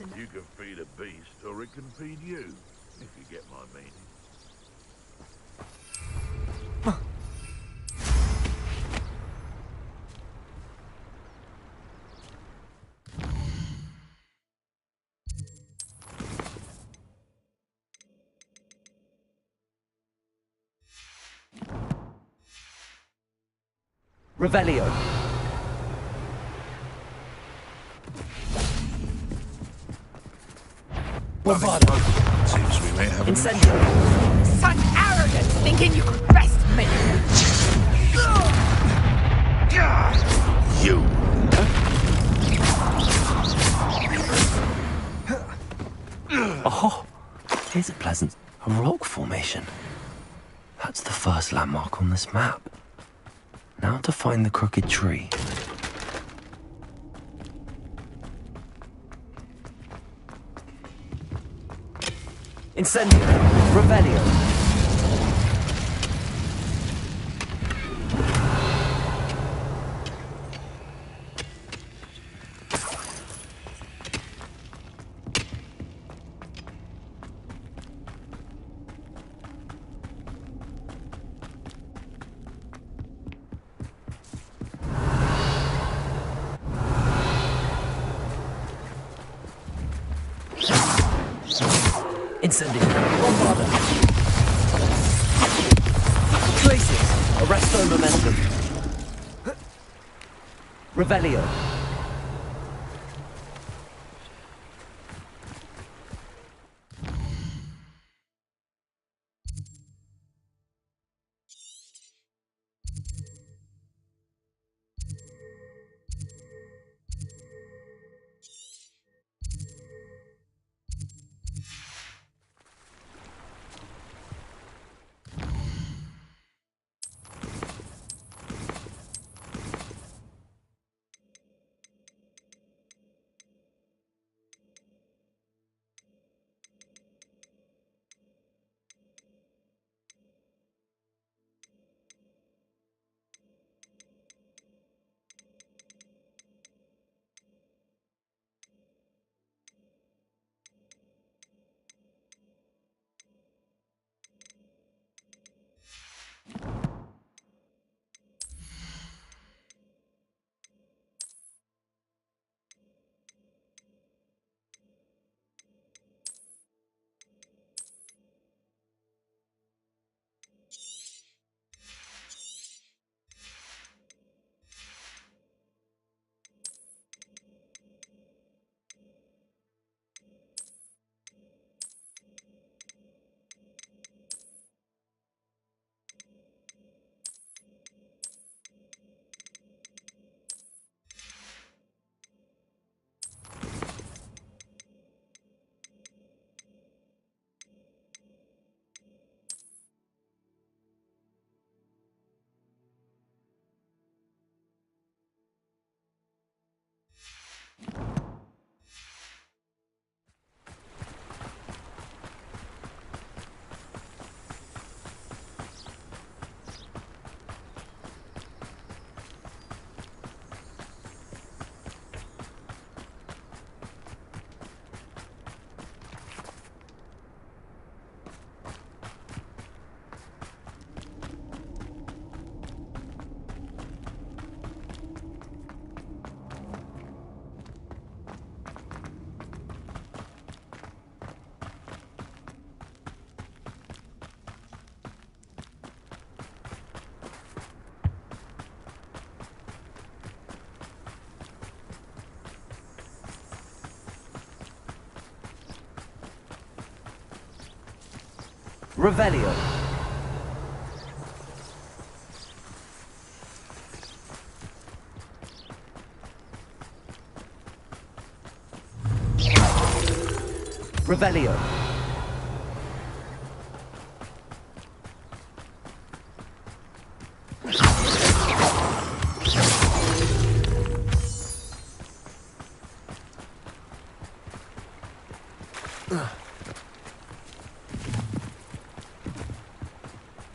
You can feed a beast, or it can feed you, if you get my meaning. Revelio. Bombardment. Seems we may have an Incendio. Such arrogance, thinking you could best me! You. Oh, here's a rock formation. That's the first landmark on this map. Now to find the crooked tree. Incendio. Revelio. Incendio. Bombarda. Places. Arresto momentum. Revelio. Revelio. Revelio.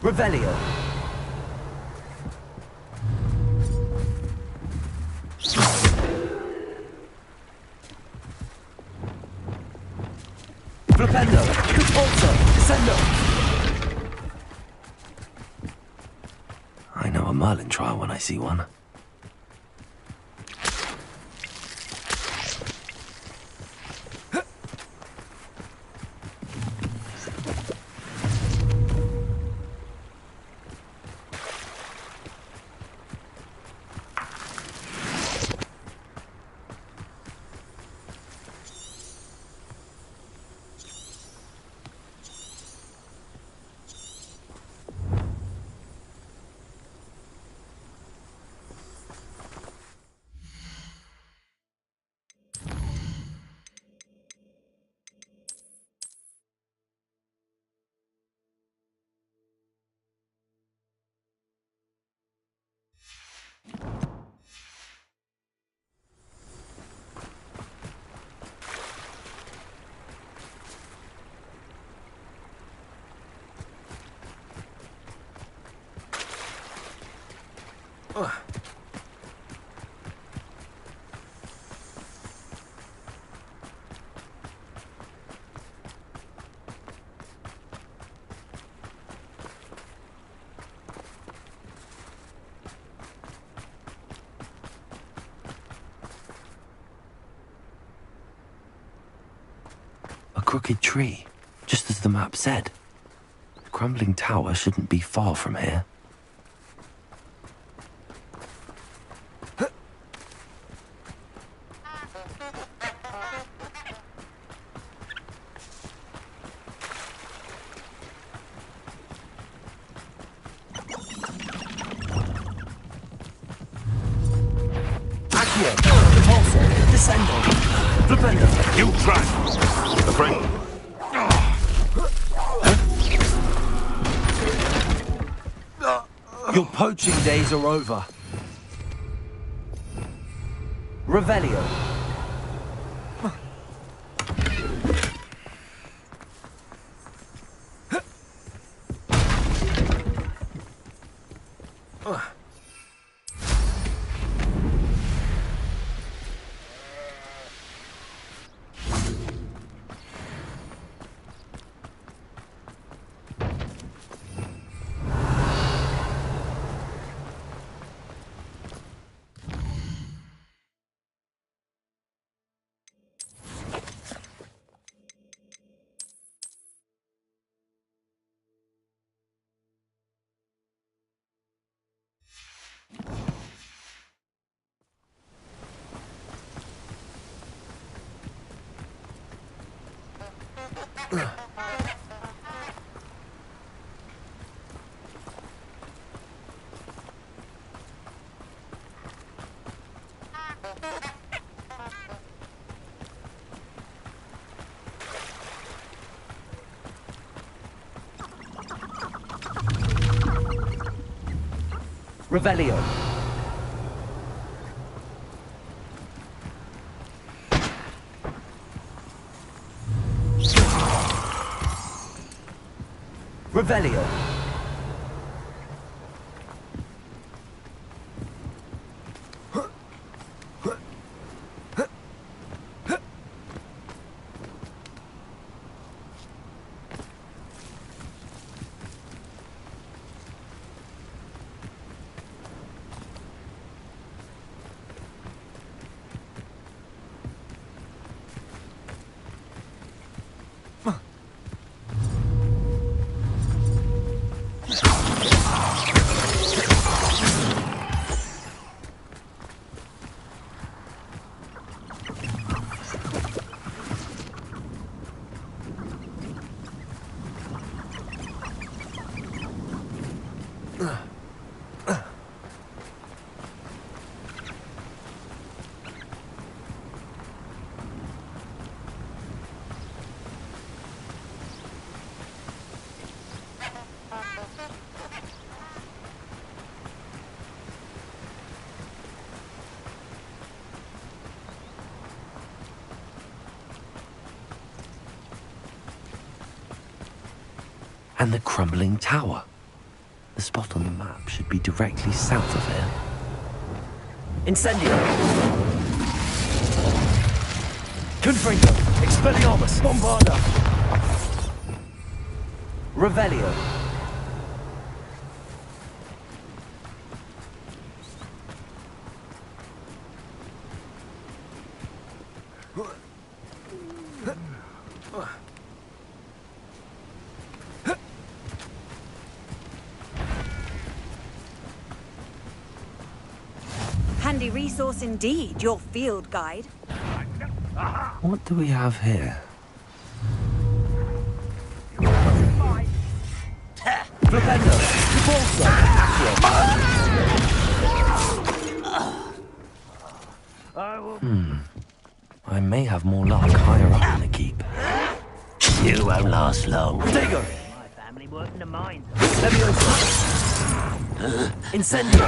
Revelio. Merlin trial when I see one. A crooked tree, just as the map said. The crumbling tower shouldn't be far from here. You try. Afraid? Your poaching days are over. Revelio. Revelio. Revelio. And the crumbling tower. The spot on the map should be directly south of here. Incendio! Confringo! Expelliarmus! Bombarda! Revelio! handy resource indeed, your field guide. What do we have here? I may have more luck higher up in the keep. You won't last long. Dago! My family work in the mines. Incendio!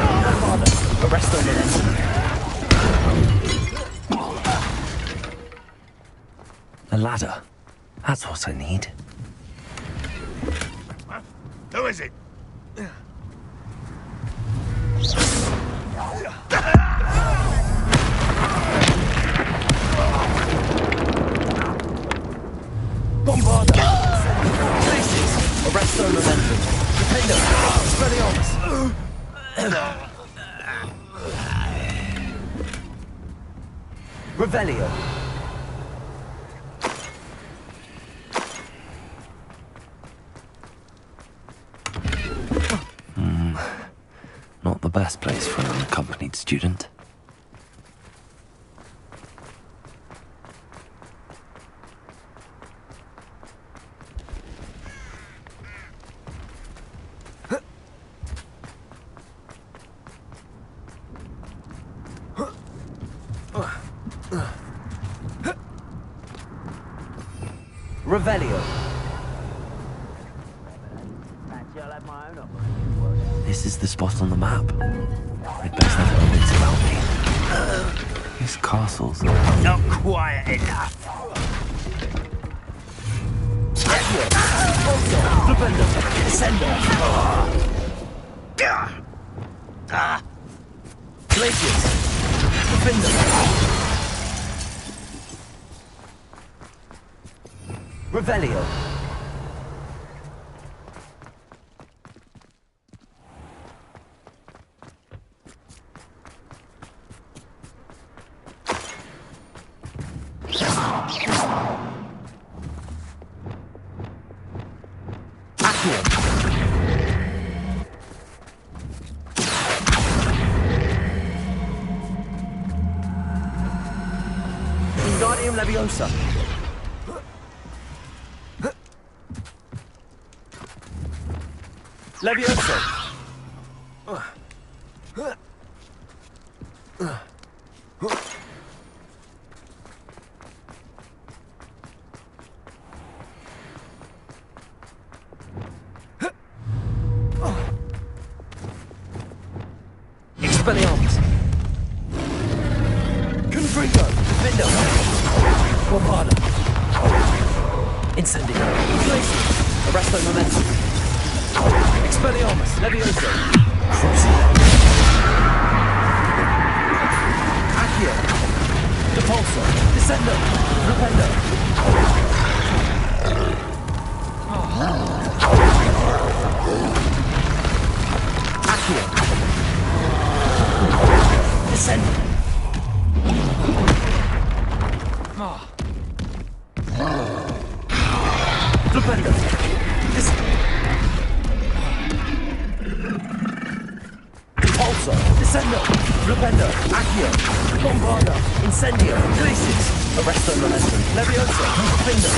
Arrest them A ladder. That's what I need. Who is it? Bombarda! Places! Arresto momentum. Dependo! Expelliarmus! Revelio! Not the best place for an unaccompanied student. Revelio. This is the spot on the map. I'd best have my wits about me. This castle's Not quiet enough. Glaciers. Defender. Revelio. Wingardium Leviosa. Leviosa. Expelliarmus. Confringo. Vindo. Bombarda. Incendio. Glacier. Arresto momentum. Expelliarmus. Leviosa. Crucial. Accio. Depulso. Descendo. Rependo. Accio. Descendo. Rependo. Depulso. Descendo. Rependo. Accio. Bombarda. Incendio. Glaciers. Arresto momentum. Leviosa. Findo.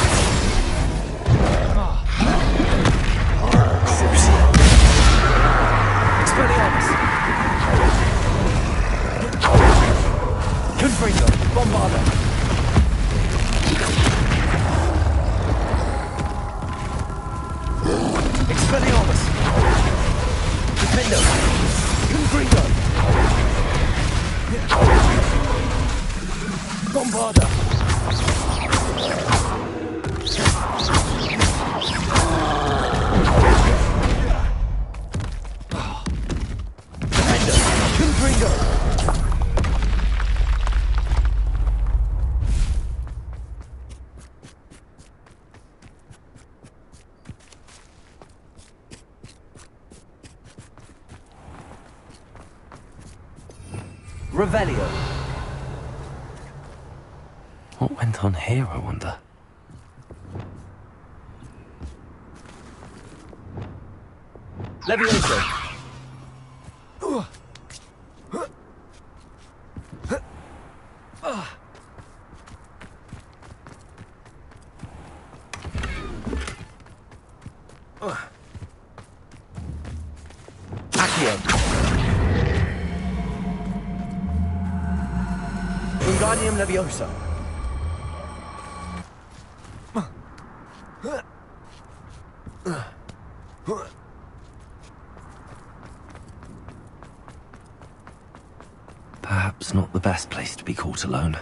Crucial. Expelliarmus. Confringo. Bombarda. Expelliarmus. Defendo. Confringo. Bombarda. Defendo. Confringo. Revelio. What went on here, I wonder? Levioso. Revelio. Wingardium Leviosa. Perhaps not the best place to be caught alone.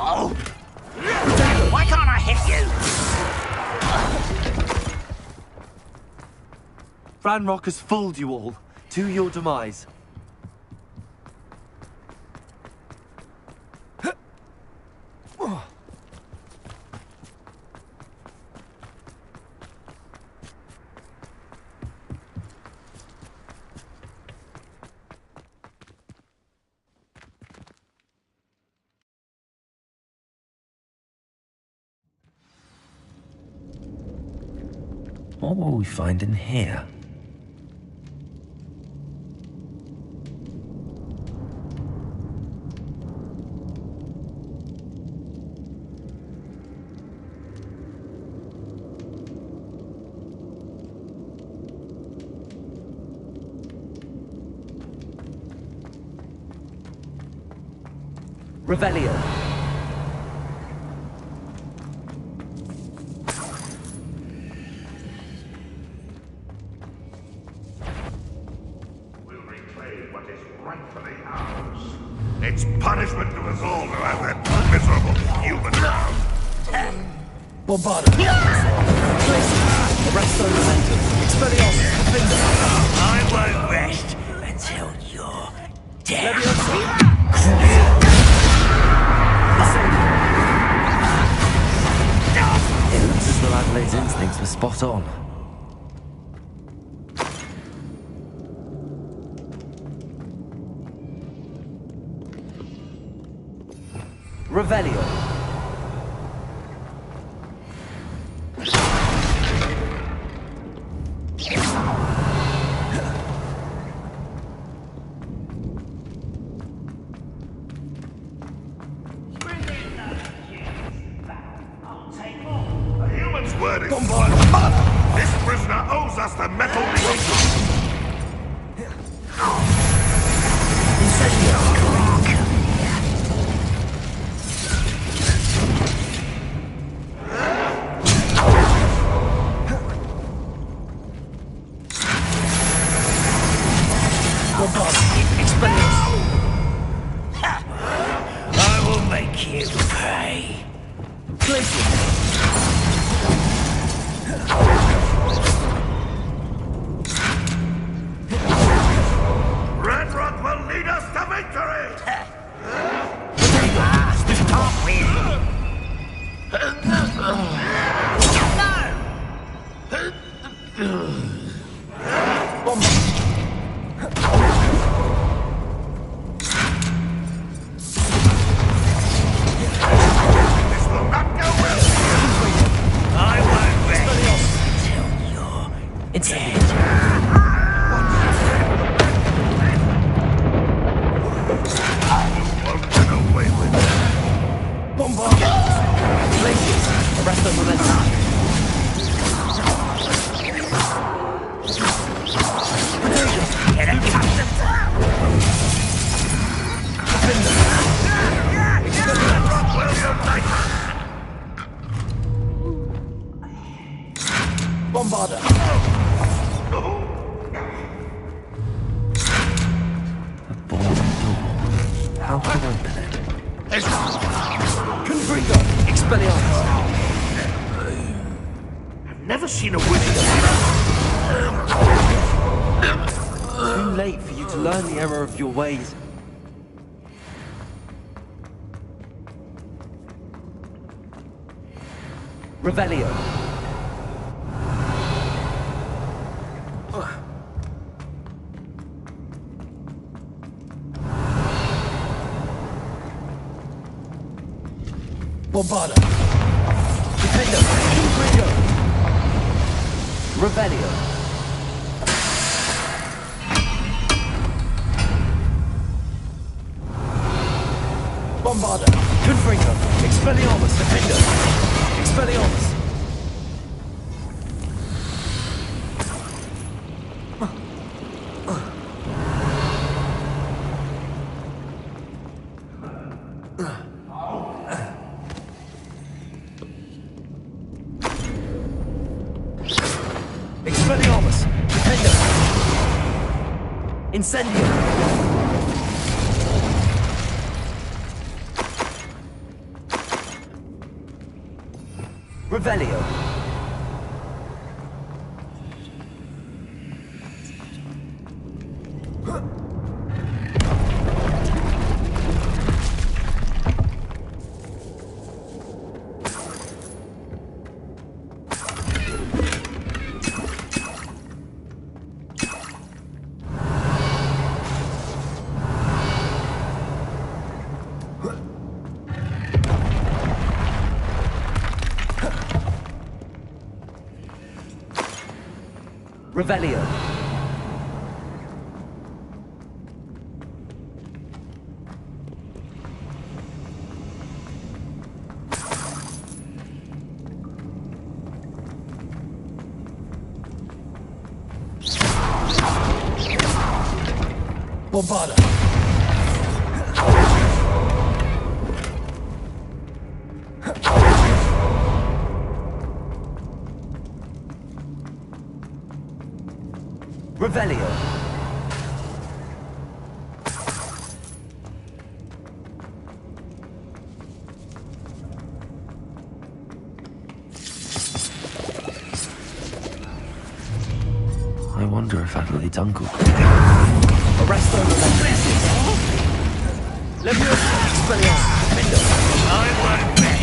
Oh! Why can't I hit you? Ranrock has fooled you all, to your demise. What will we find in here? Revelio. It's punishment to us all to have that miserable human around. Bombarda. Arresto Momentum. Expelliarmus. I won't rest until you're dead. It looks as though Adelaide's instincts were spot on. Revelio. A human's word is this prisoner owes us the metal I will make you pay. Ranrock will lead us to victory! Can't win. This will not go well! I won't rest until you're dead. Won't get away with it. Bombarda. Arresto Momentum. Get accustomed. Ranrock will unite! Bombarda. A ball door. How to open it? Confringo. Expelliarmus. I've never seen a wizard. Too late for you to learn the error of your ways. Revelio. Bombarda. Defender. Confringo. Revelio. Bombarda. Confringo. Expelliarmus. Defender. Expelliarmus. Expelliarmus! Defender! Incendio! Revelio! Revelio. Bombarda. Revelio. I wonder if Adelaide's uncle. Arresto Legacy. Leviosa. Expelliarmus. Defender. I won't bet.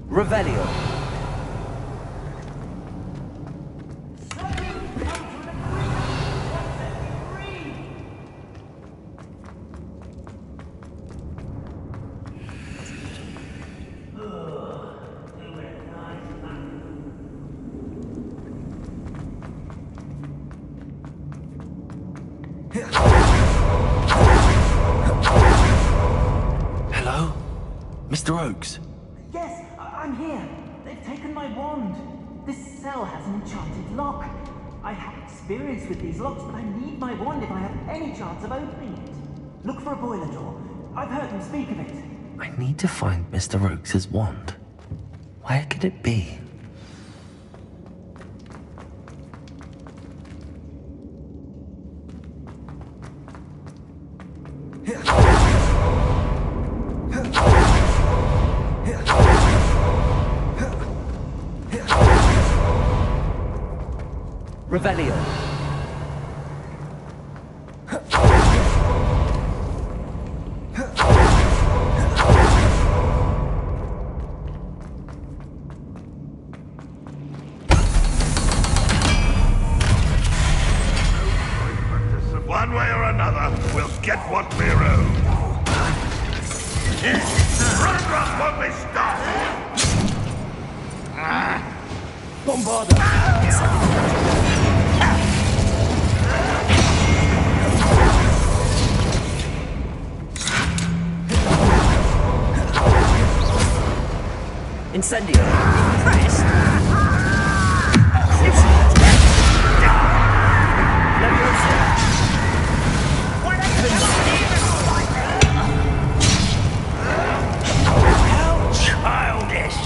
Revelio. Hello? Mr. Oakes? Yes, I'm here. They've taken my wand. This cell has an enchanted lock. I have experience with these locks, but I need my wand if I have any chance of opening it. Look for a boiler door. I've heard them speak of it. I need to find Mr. Oakes' wand. Where could it be? Revelio. One way or another, we'll get what we're owed. Run, won't be stopped! Bombarda! Incendio! Press! How childish!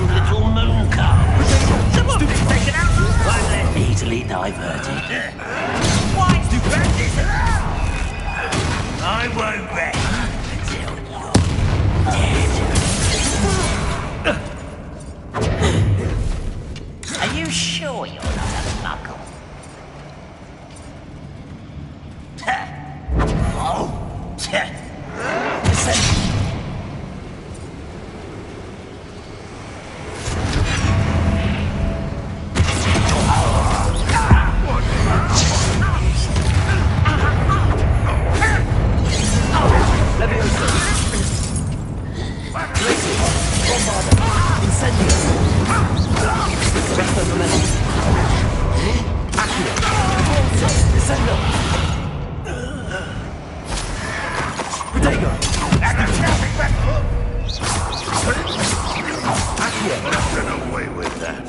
Little moon cow. Someone been taken out. Won't let easily diverted. Why stupid? I won't rest until you're dead. Are you sure you're not a muggle? Oh, listen. Get away with that.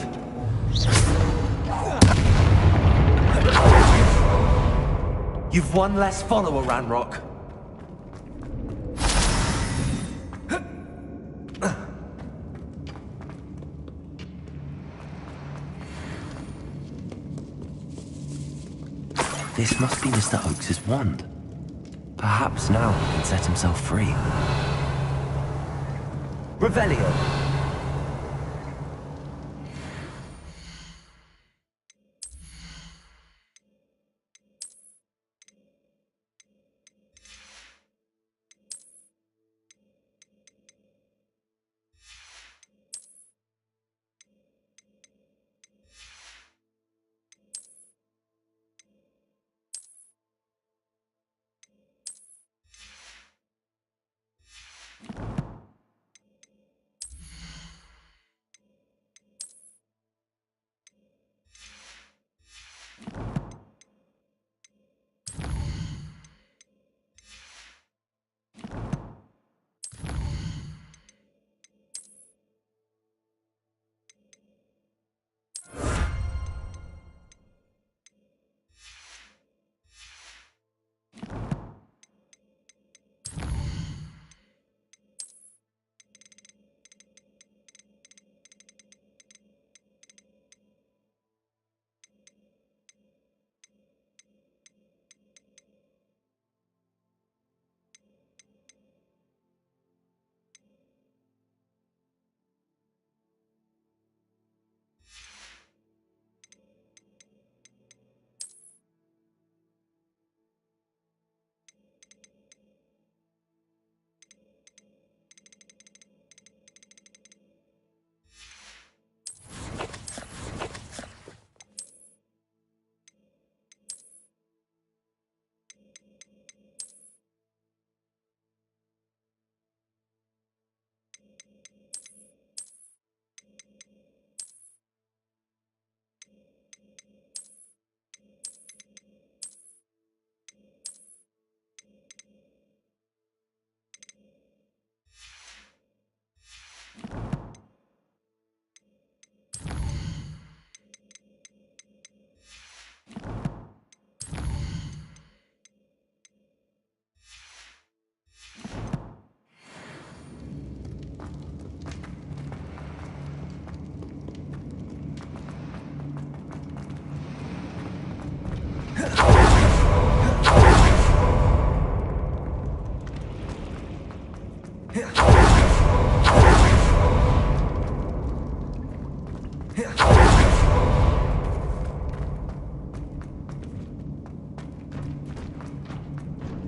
You've one less follower, Ranrock. This must be Mr. Oakes' wand. Perhaps now he can set himself free. Revelio.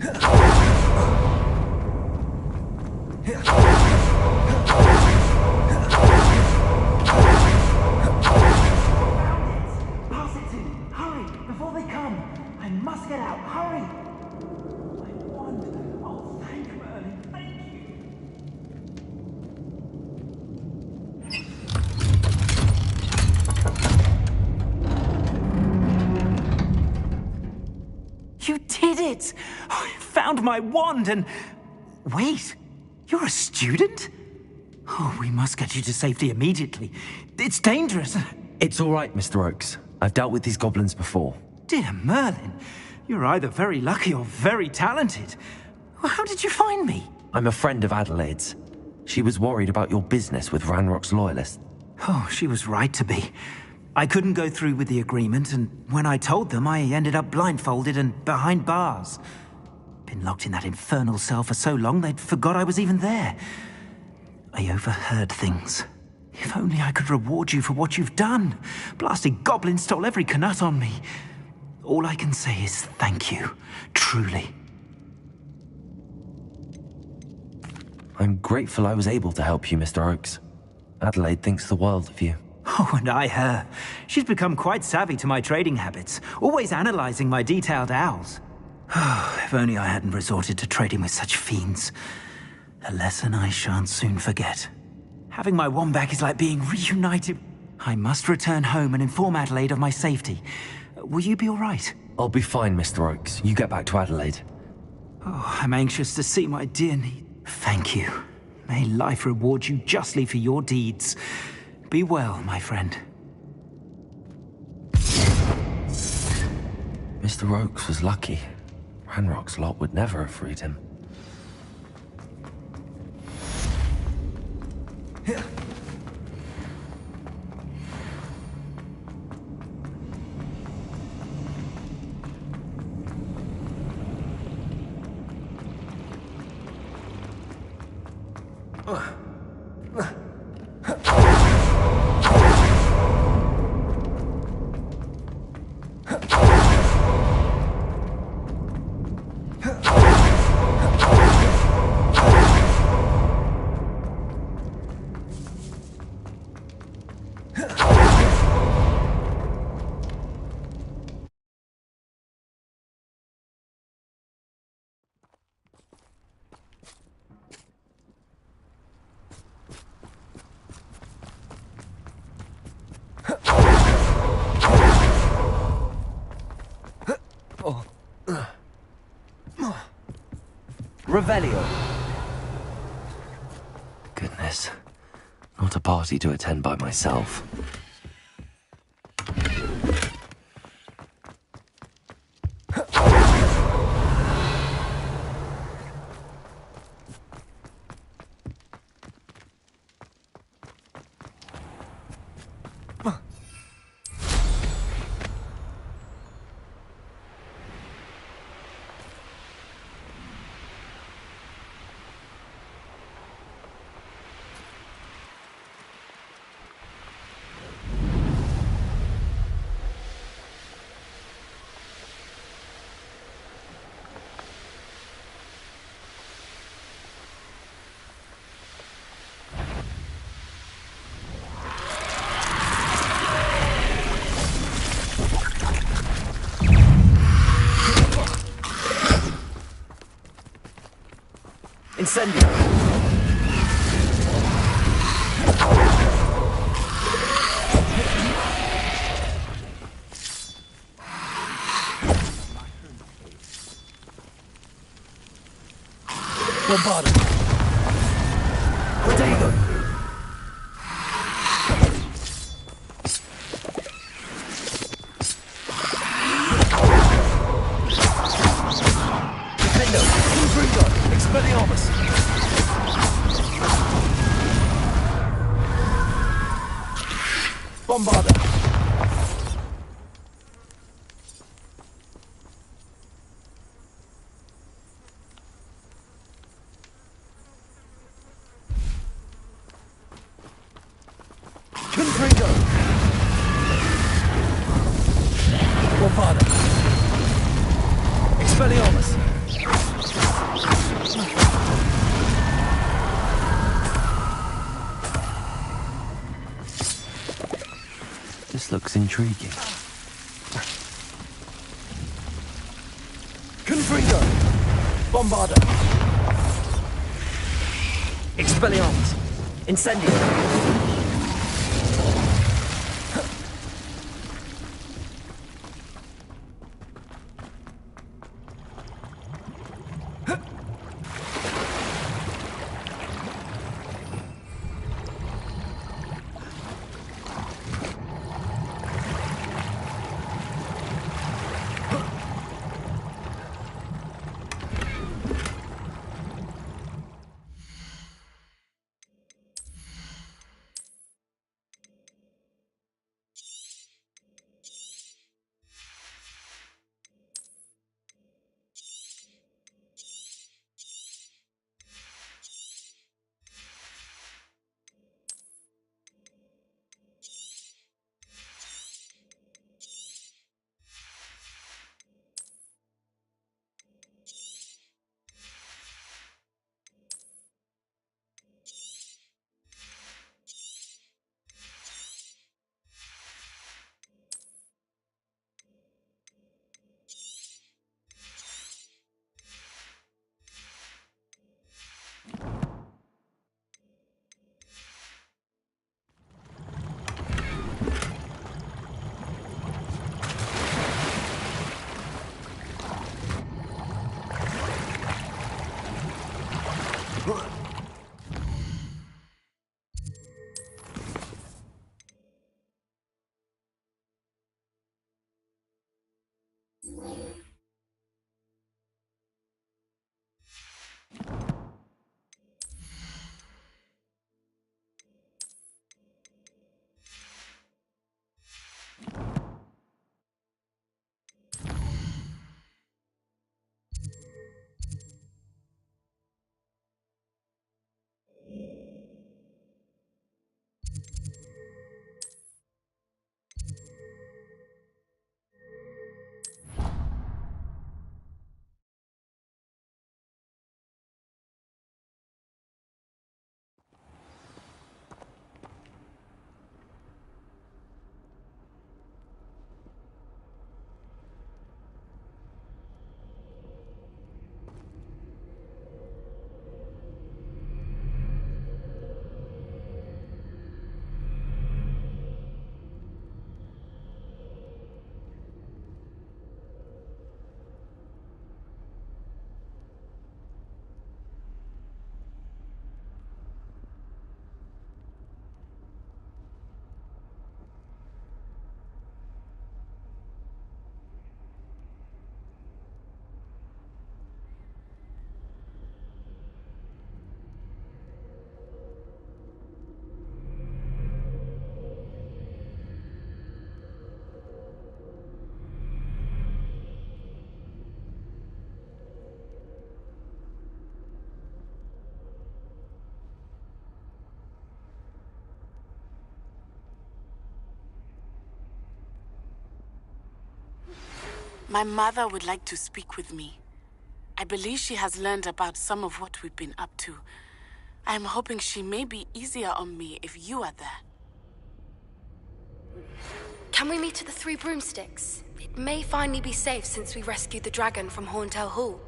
Pass it to me. Hurry, before they come. I must get out. Hurry. My wand. Oh, thank Merlin. Thank you. You did it! I found my wand and... Wait, you're a student? Oh, we must get you to safety immediately. It's dangerous. It's all right, Mr. Oakes. I've dealt with these goblins before. Dear Merlin, you're either very lucky or very talented. How did you find me? I'm a friend of Adelaide's. She was worried about your business with Ranrock's loyalists. Oh, she was right to be. I couldn't go through with the agreement, and when I told them, I ended up blindfolded and behind bars. Been locked in that infernal cell for so long, they'd forgot I was even there. I overheard things. If only I could reward you for what you've done. Blasted goblins stole every knut on me. All I can say is thank you, truly. I'm grateful I was able to help you, Mr. Oakes. Adelaide thinks the world of you. Oh, and I her. She's become quite savvy to my trading habits, always analyzing my detailed owls. If only I hadn't resorted to trading with such fiends. A lesson I shan't soon forget. Having my wand back is like being reunited. I must return home and inform Adelaide of my safety. Will you be all right? I'll be fine, Mr. Oakes. You get back to Adelaide. Oh, I'm anxious to see my dear niece. Thank you. May life reward you justly for your deeds. Be well, my friend. Mr. Oakes was lucky. Ranrock's lot would never have freed him. Revelio. Goodness. Not a party to attend by myself. Incendio! Bombardo! Protego! Defendo! Intruder! Expelliarmus! Bombarda! Confringo! Bombarda! Expelliarmus! looks intriguing. Confringo! Bombarda! Expelliarmus! Incendio! My mother would like to speak with me. I believe she has learned about some of what we've been up to. I am hoping she may be easier on me if you are there. Can we meet at the Three Broomsticks? It may finally be safe since we rescued the dragon from Horntail Hall.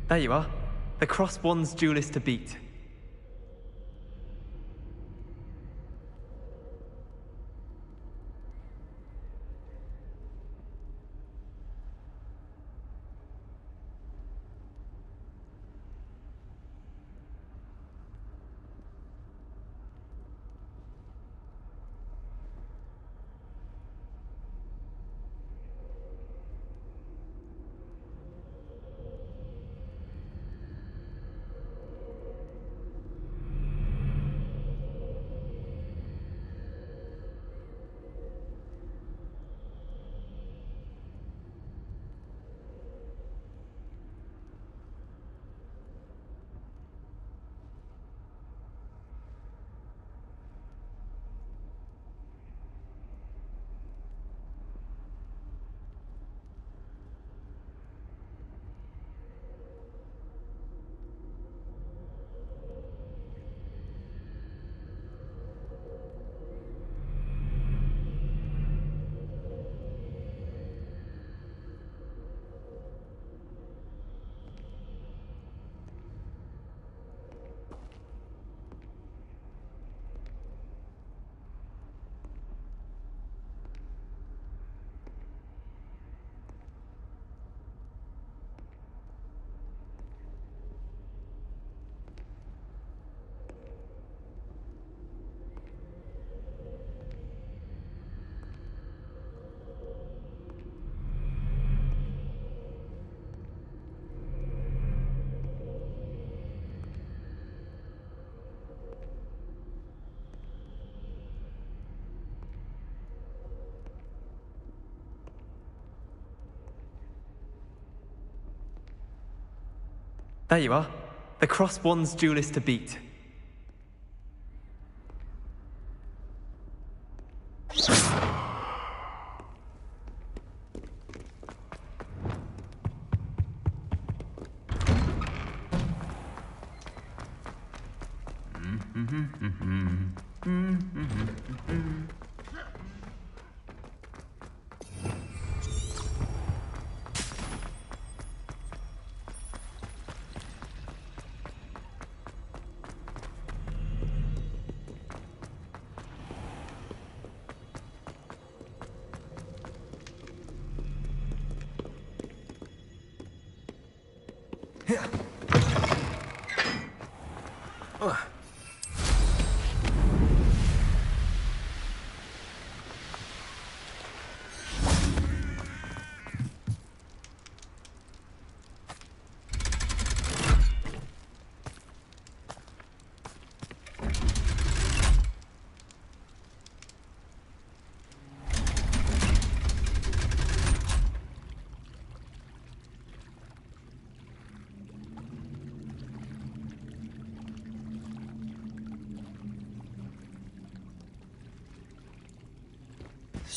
There you are. The Cross Wands duelist to beat. There you are. The crossed one's duelist to beat.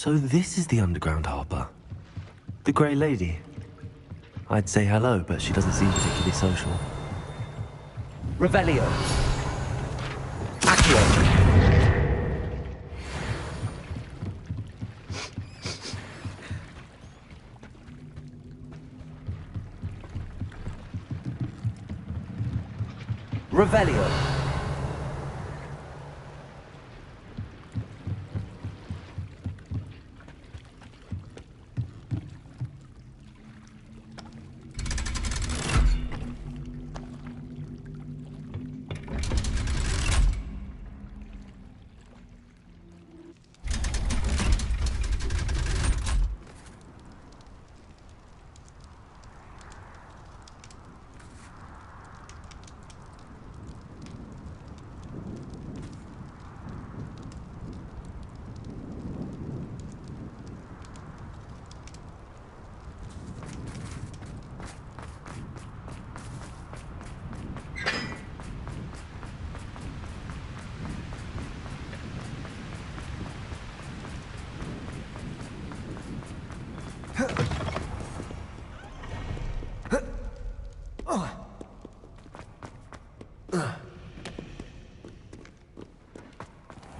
So this is the underground harbour. The Grey Lady. I'd say hello, but she doesn't seem particularly social. Revelio. Accio. Revelio.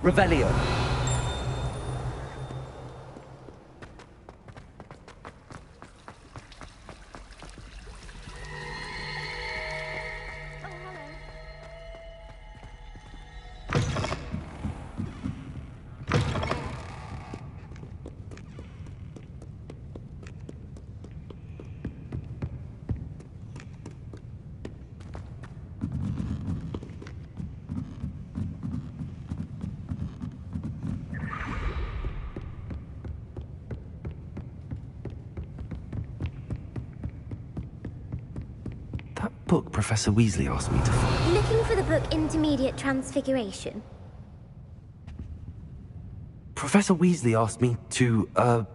Revelio. Book Professor Weasley asked me to find. Looking for the book Intermediate Transfiguration? Professor Weasley asked me to,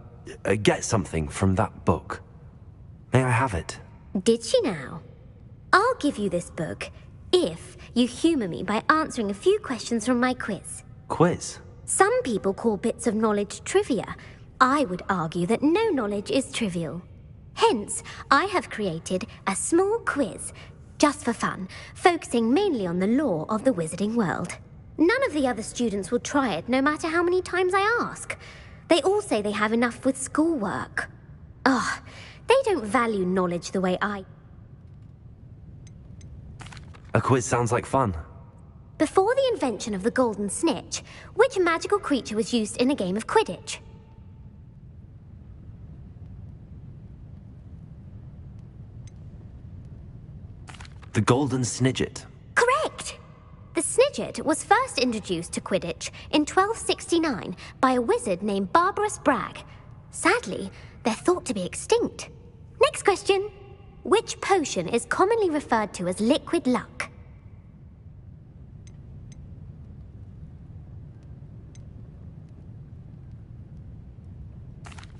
get something from that book. May I have it? Did she now? I'll give you this book if you humour me by answering a few questions from my quiz. Quiz? Some people call bits of knowledge trivia. I would argue that no knowledge is trivial. Hence, I have created a small quiz, just for fun, focusing mainly on the lore of the wizarding world. None of the other students will try it, no matter how many times I ask. They all say they have enough with schoolwork. Ugh, they don't value knowledge the way I... A quiz sounds like fun. Before the invention of the golden snitch, which magical creature was used in a game of Quidditch? The Golden Snidget. Correct! The Snidget was first introduced to Quidditch in 1269 by a wizard named Barbarous Bragg. Sadly, they're thought to be extinct. Next question. Which potion is commonly referred to as liquid luck?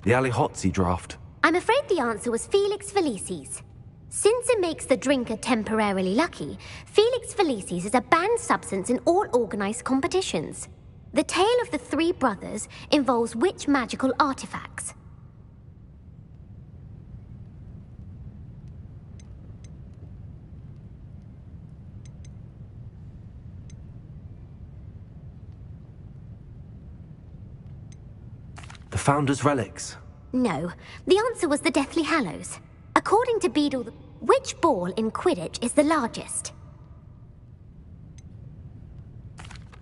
The Allihotzi draft. I'm afraid the answer was Felix Felicis. Since it makes the drinker temporarily lucky, Felix Felicis is a banned substance in all organized competitions. The tale of the three brothers involves which magical artifacts? The Founder's Relics. No, the answer was the Deathly Hallows. According to Beadle, which ball in Quidditch is the largest?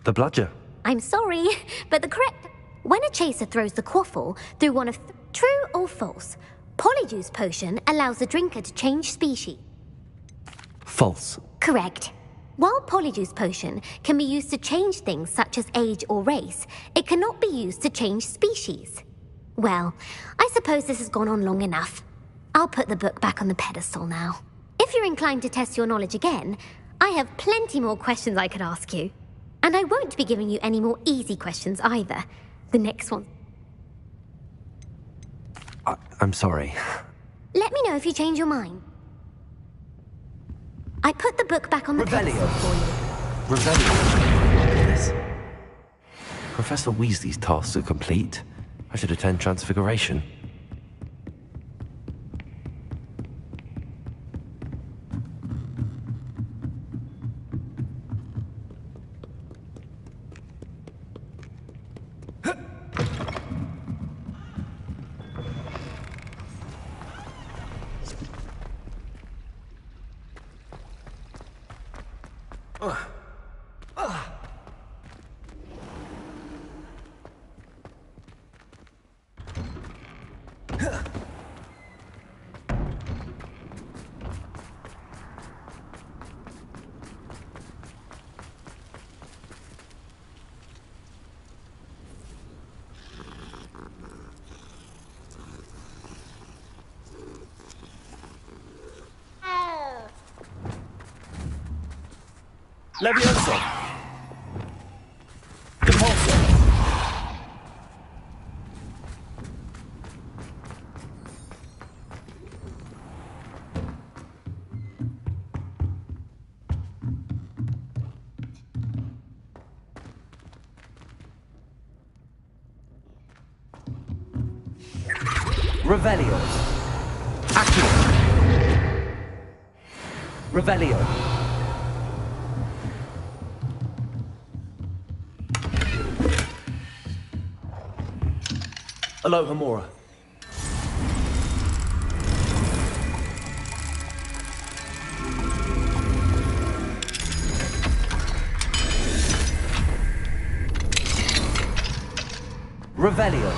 The Bludger. I'm sorry, but the correct... When a chaser throws the quaffle through one of... True or false? Polyjuice potion allows the drinker to change species. False. Correct. While Polyjuice potion can be used to change things such as age or race, it cannot be used to change species. Well, I suppose this has gone on long enough. I'll put the book back on the pedestal now. If you're inclined to test your knowledge again, I have plenty more questions I could ask you. And I won't be giving you any more easy questions either. The next one. I'm sorry. Let me know if you change your mind. I put the book back on the pedestal for you. Revelio. Yes. Professor Weasley's tasks are complete. I should attend Transfiguration. Levioso! Impulso! Revelio. Accio. Revelio. Alohomora. Revelio.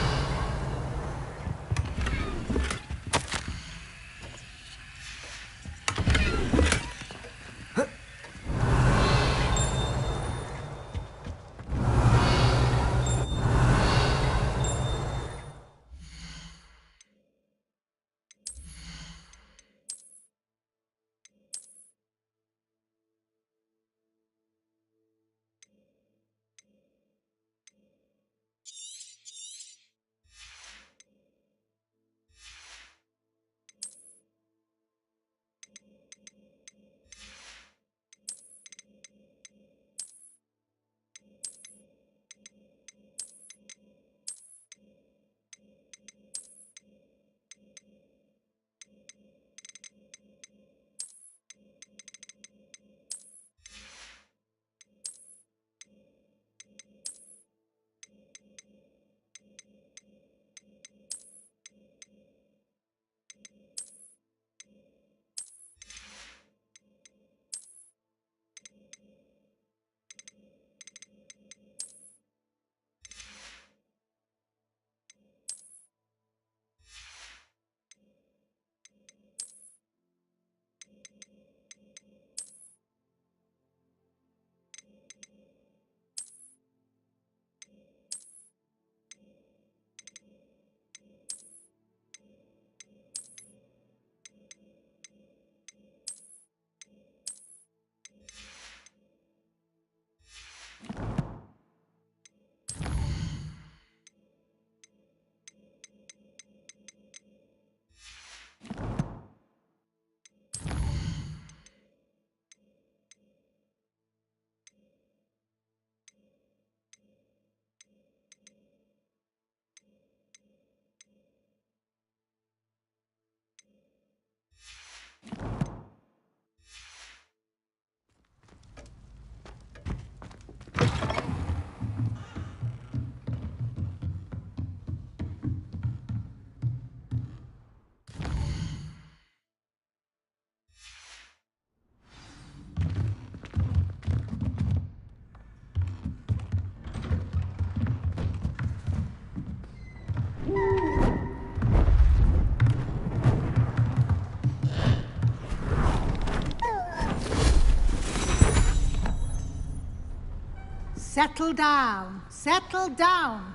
settle down. Settle down.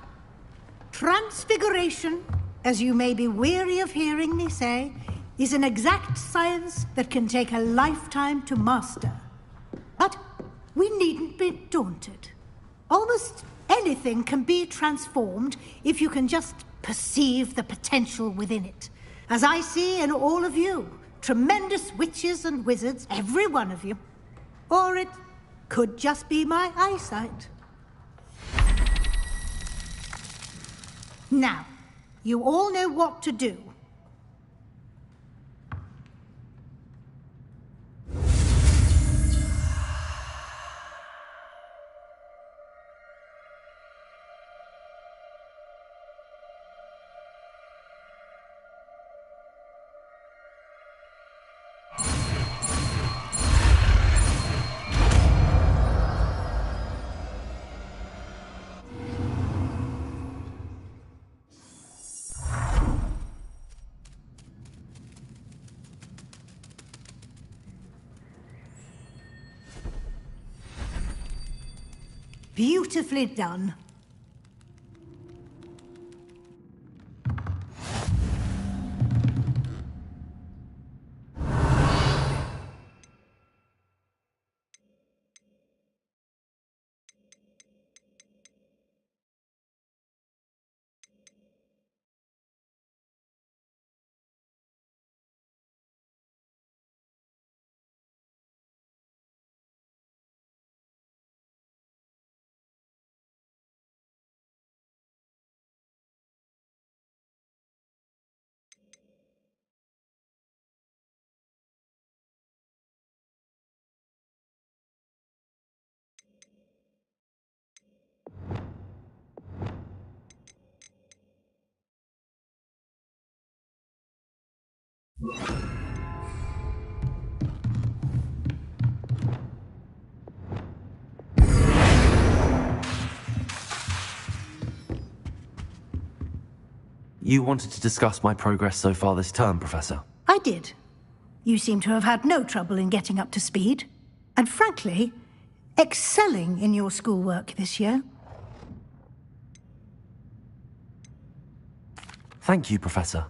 Transfiguration, as you may be weary of hearing me say, is an exact science that can take a lifetime to master. But we needn't be daunted. Almost anything can be transformed if you can just perceive the potential within it. As I see in all of you, tremendous witches and wizards, every one of you. Or it could just be my eyesight. Now, you all know what to do. Beautifully done. You wanted to discuss my progress so far this term, Professor? I did. You seem to have had no trouble in getting up to speed. And frankly, excelling in your schoolwork this year. Thank you, Professor.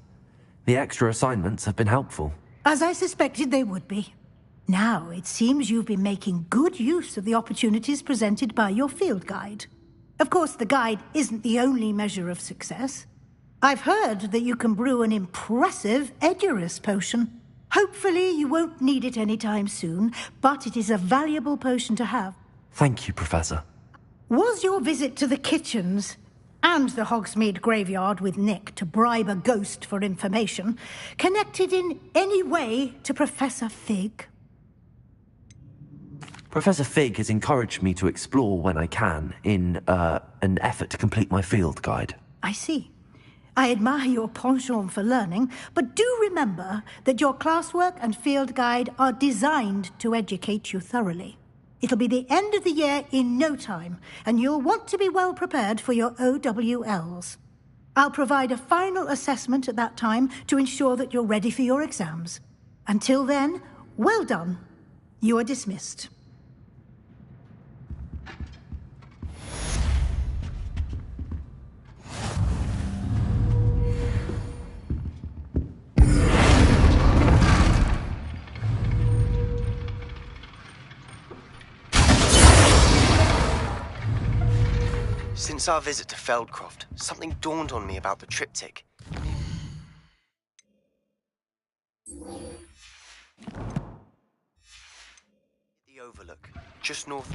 The extra assignments have been helpful. As I suspected they would be. Now, it seems you've been making good use of the opportunities presented by your field guide. Of course, the guide isn't the only measure of success. I've heard that you can brew an impressive Edurus potion. Hopefully you won't need it anytime soon, but it is a valuable potion to have. Thank you, Professor. Was your visit to the kitchens and the Hogsmeade graveyard with Nick to bribe a ghost for information connected in any way to Professor Fig? Professor Fig has encouraged me to explore when I can in an effort to complete my field guide. I see. I admire your penchant for learning, but do remember that your classwork and field guide are designed to educate you thoroughly. It'll be the end of the year in no time, and you'll want to be well prepared for your OWLs. I'll provide a final assessment at that time to ensure that you're ready for your exams. Until then, well done. You are dismissed. Since our visit to Feldcroft, something dawned on me about the triptych. The overlook, just north.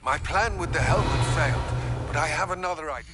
My plan with the helmet failed, but I have another idea.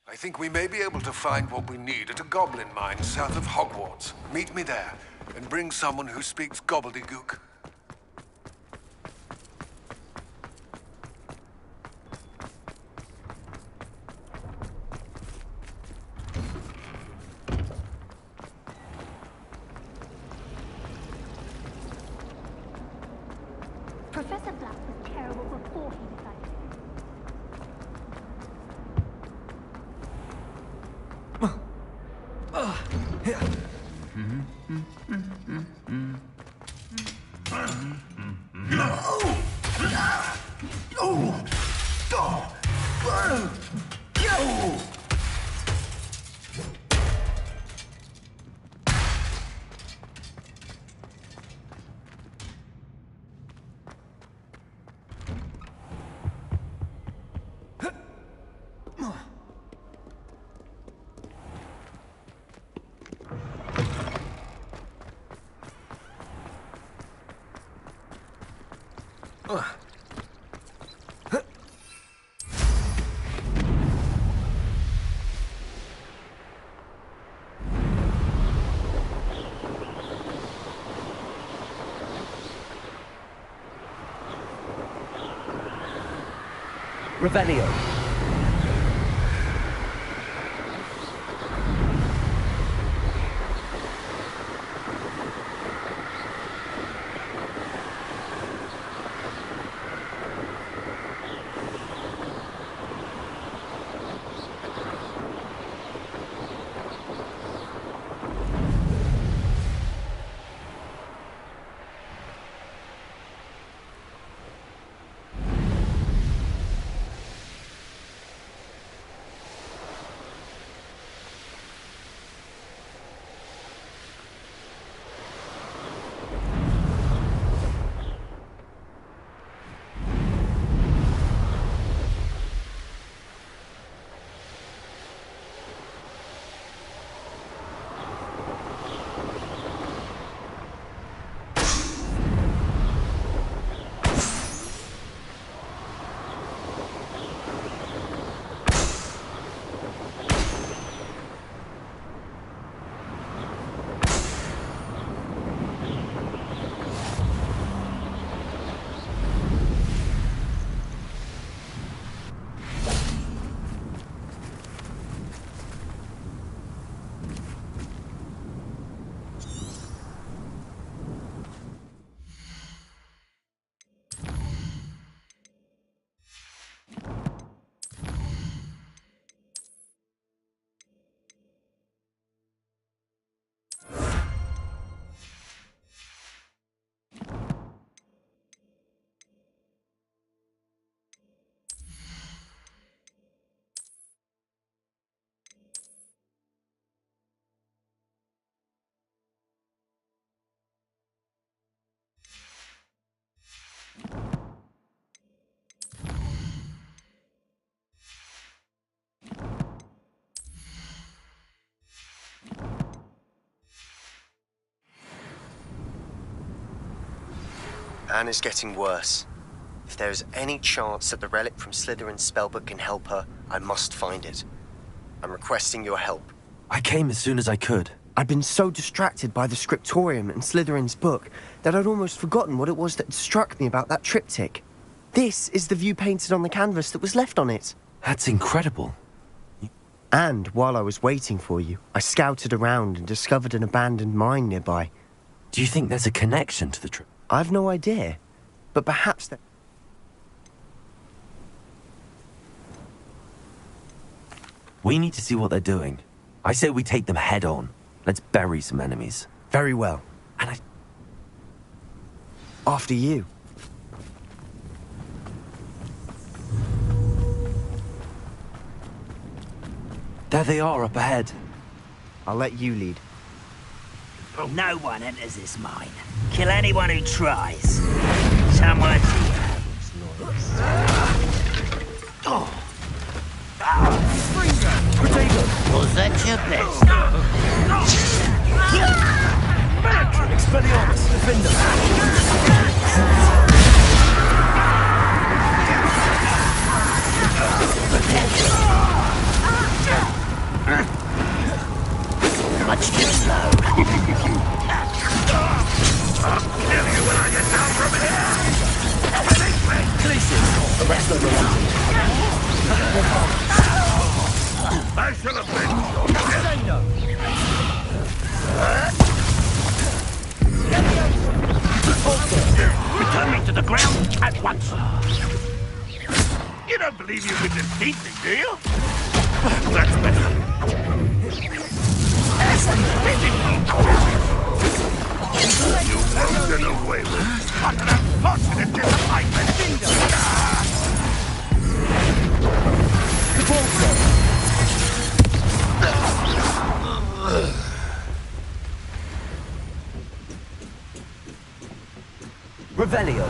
I think we may be able to find what we need at a goblin mine south of Hogwarts. Meet me there, and bring someone who speaks gobbledygook. Professor Black was terrible before he decided. Revelio. Anna's getting worse. If there is any chance that the relic from Slytherin's spellbook can help her, I must find it. I'm requesting your help. I came as soon as I could. I'd been so distracted by the scriptorium and Slytherin's book that I'd almost forgotten what it was that struck me about that triptych. This is the view painted on the canvas that was left on it. That's incredible. And while I was waiting for you, I scouted around and discovered an abandoned mine nearby. Do you think there's a connection to the trip? I've no idea, but perhaps that... We need to see what they're doing. I say we take them head on. Let's bury some enemies. Very well. And After you. There they are up ahead. I'll let you lead. No one enters this mine. Kill anyone who tries. Somewhere to Was that your best? Expelliarmus, defender. Much too slow. I'll kill you when I get down from here! Glacius, arrest them. I shall have been Return me to the ground at once. You don't believe you can defeat me, do you? That's better. You won't get away with it. What an unfortunate disappointment! Revelio.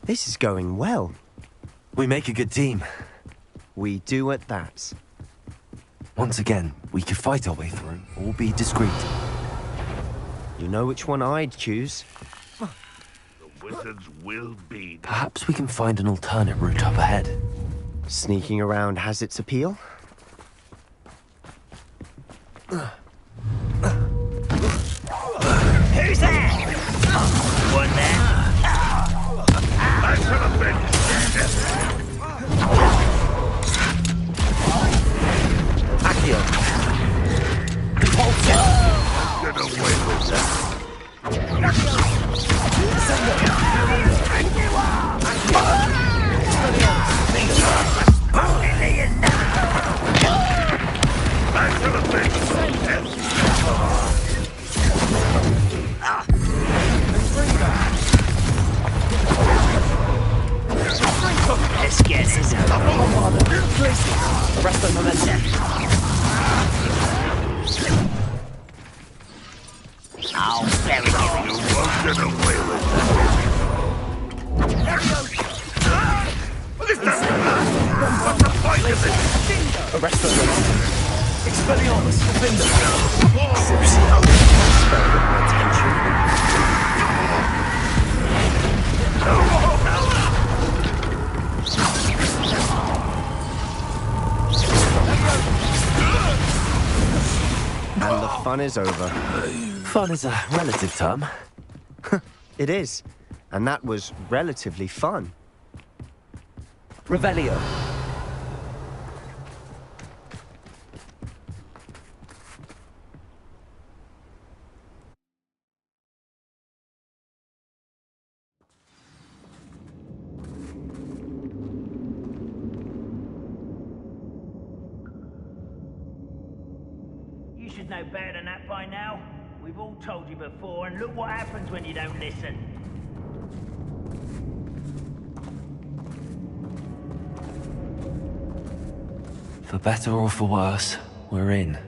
This is going well. We make a good team. We do at that. Once again, we could fight our way through, or be discreet. You know which one I'd choose. The wizards will be... Perhaps we can find an alternate route up ahead. Sneaking around has its appeal. Who's there? One there. I shall have been... Accio. Get away with that. I shall have been... Let's get this out. Arrest them, momentum. Oh, very good. You won't get away with that. This doesn't matter. What's the point of it? Arrest them. Expelliarmus, defender. And the fun is over. Fun is a relative term. It is. And that was relatively fun. Revelio. You should know better than that by now. We've all told you before, and look what happens when you don't listen. For better or for worse, we're in.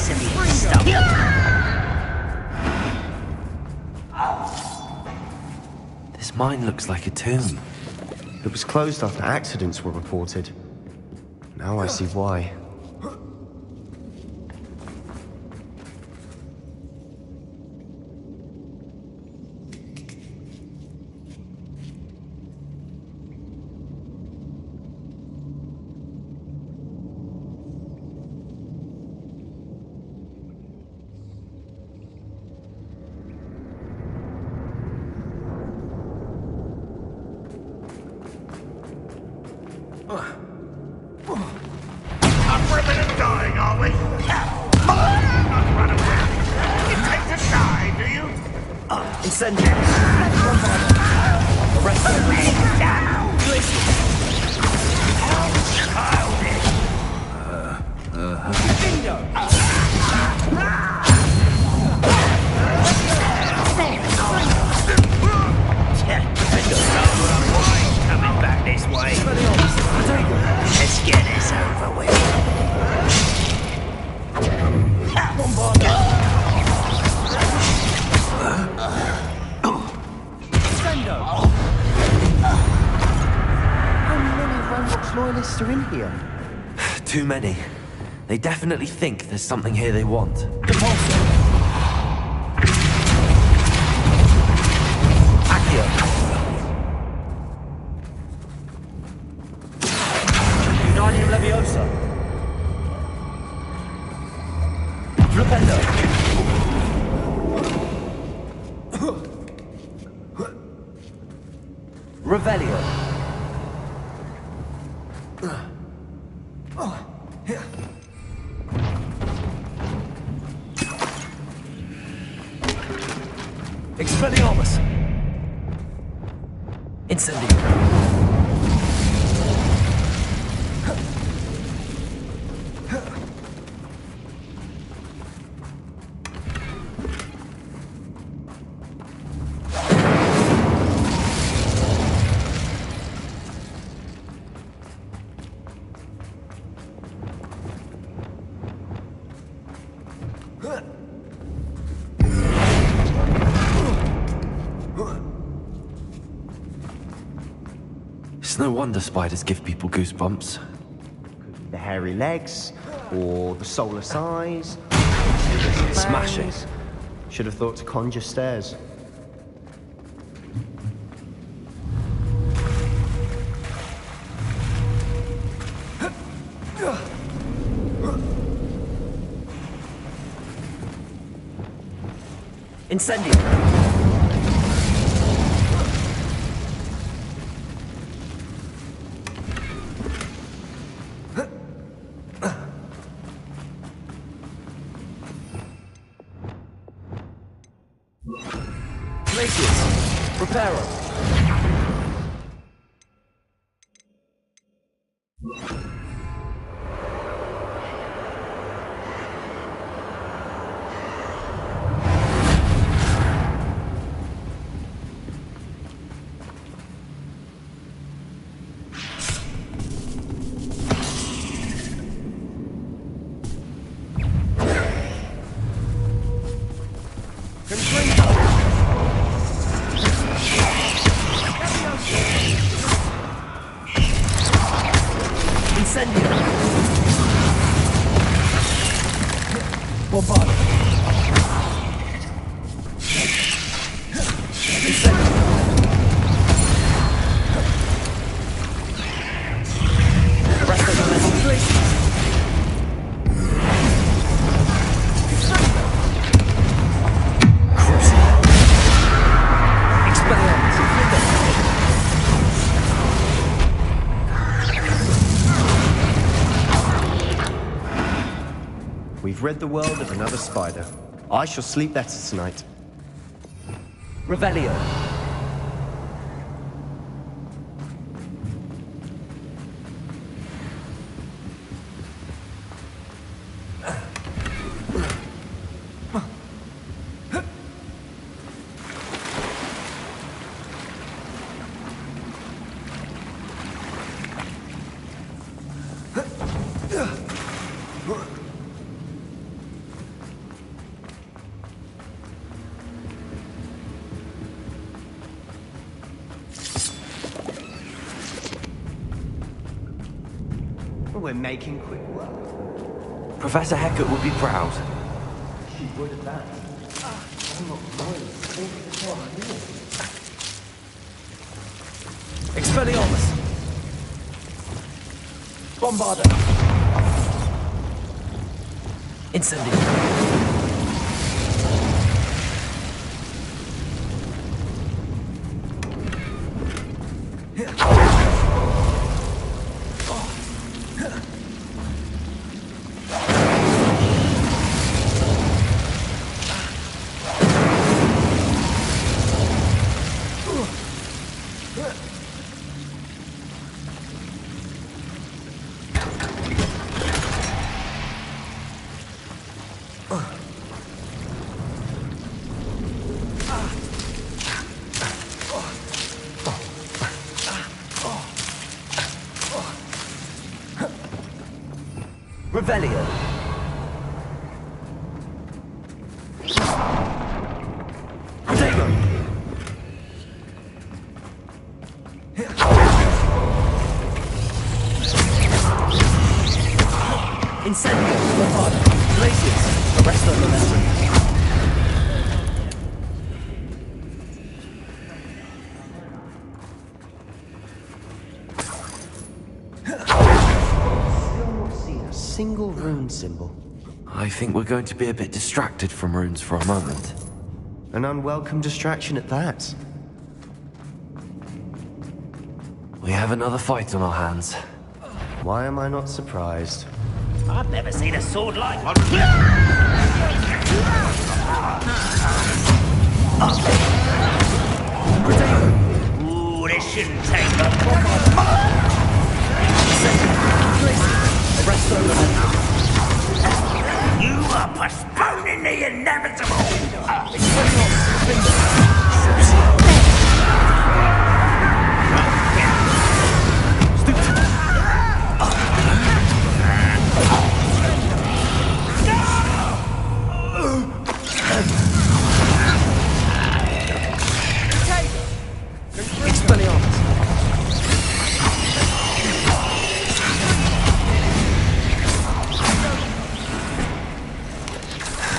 simian stuff. This mine looks like a tomb. It was closed after accidents were reported. Now I see why. Unribbon and dying, are we? Not run away. You take to die, do you? Incendiary. Arrest them. Coming back this way. Let's get this over with. How many Ranrock's loyalists are in here? Too many. They definitely think there's something here they want. Accio. Wingardium Leviosa. Flipendo. Revelio. Expelliarmus. Incendio. It's no wonder spiders give people goosebumps. The hairy legs, or the soulless eyes. Smashing. Should have thought to conjure stairs. Incendio. Glacius. Reparo. Incendio. Bombard. Incendio. Rest of the metal places. We've rid the world of another spider. I shall sleep better tonight. Revelio. we're making quick work. Professor Hecat would be proud. She would have that. Expelliarmus! Bombarda! Incendio! Revelio! Protego! Incendio! Bombarda! Glacius! Arresto momentum! Single rune symbol. I think we're going to be a bit distracted from runes for a moment. An unwelcome distraction at that. We have another fight on our hands. Why am I not surprised? I've never seen a sword like one. Ooh, this shouldn't take long. You are postponing the inevitable!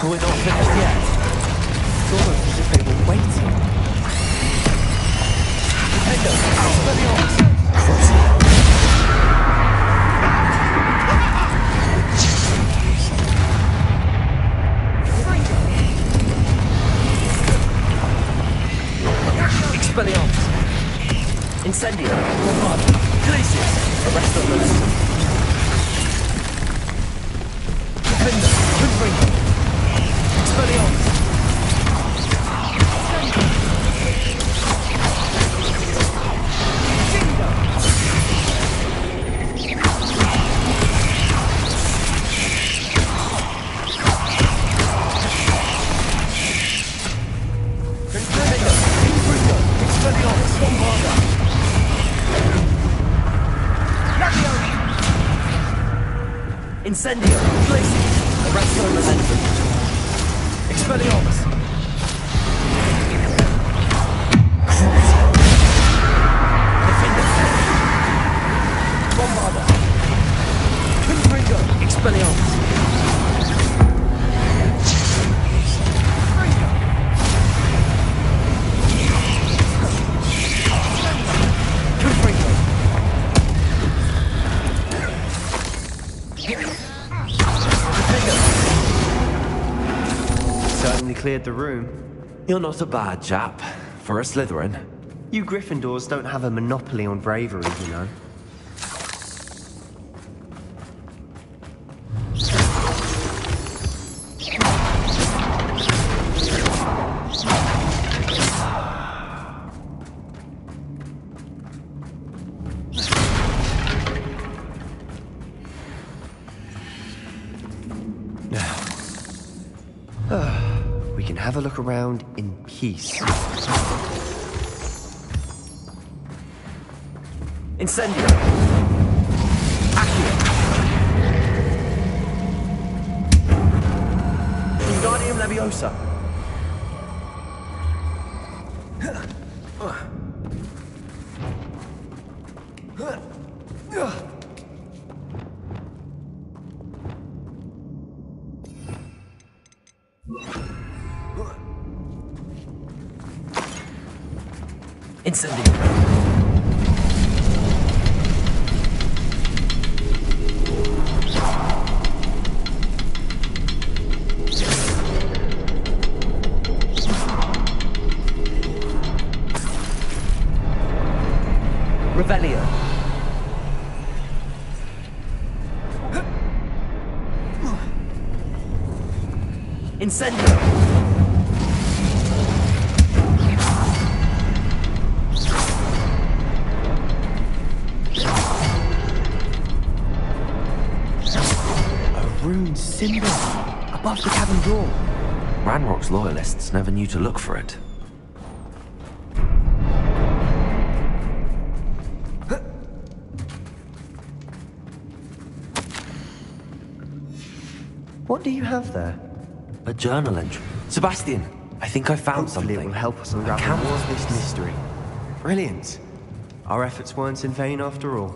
We're not finished yet. It's almost as if they were waiting. Expelliarmus! Incendio! Bombarda! Glacius! Arresto momentum! Defender! Confringo! Expelliarmus! Incendio! Glacius! Arresto momentum! Expelliarmus! Defender! Bombarda! Confringo! Expelliarmus! Confringo! Certainly cleared the room. You're not a bad chap for a Slytherin. You Gryffindors don't have a monopoly on bravery, you know. We can have a look around in peace. Incendio! Accio! Wingardium Leviosa! Incendio. Revelio. Incendio. A rune symbol above the cabin door. Ranrock's loyalists never knew to look for it. What do you have there? A journal entry. Sebastian, I think I found Hopefully something. it will help us unravel more of this mystery. Brilliant. Our efforts weren't in vain after all.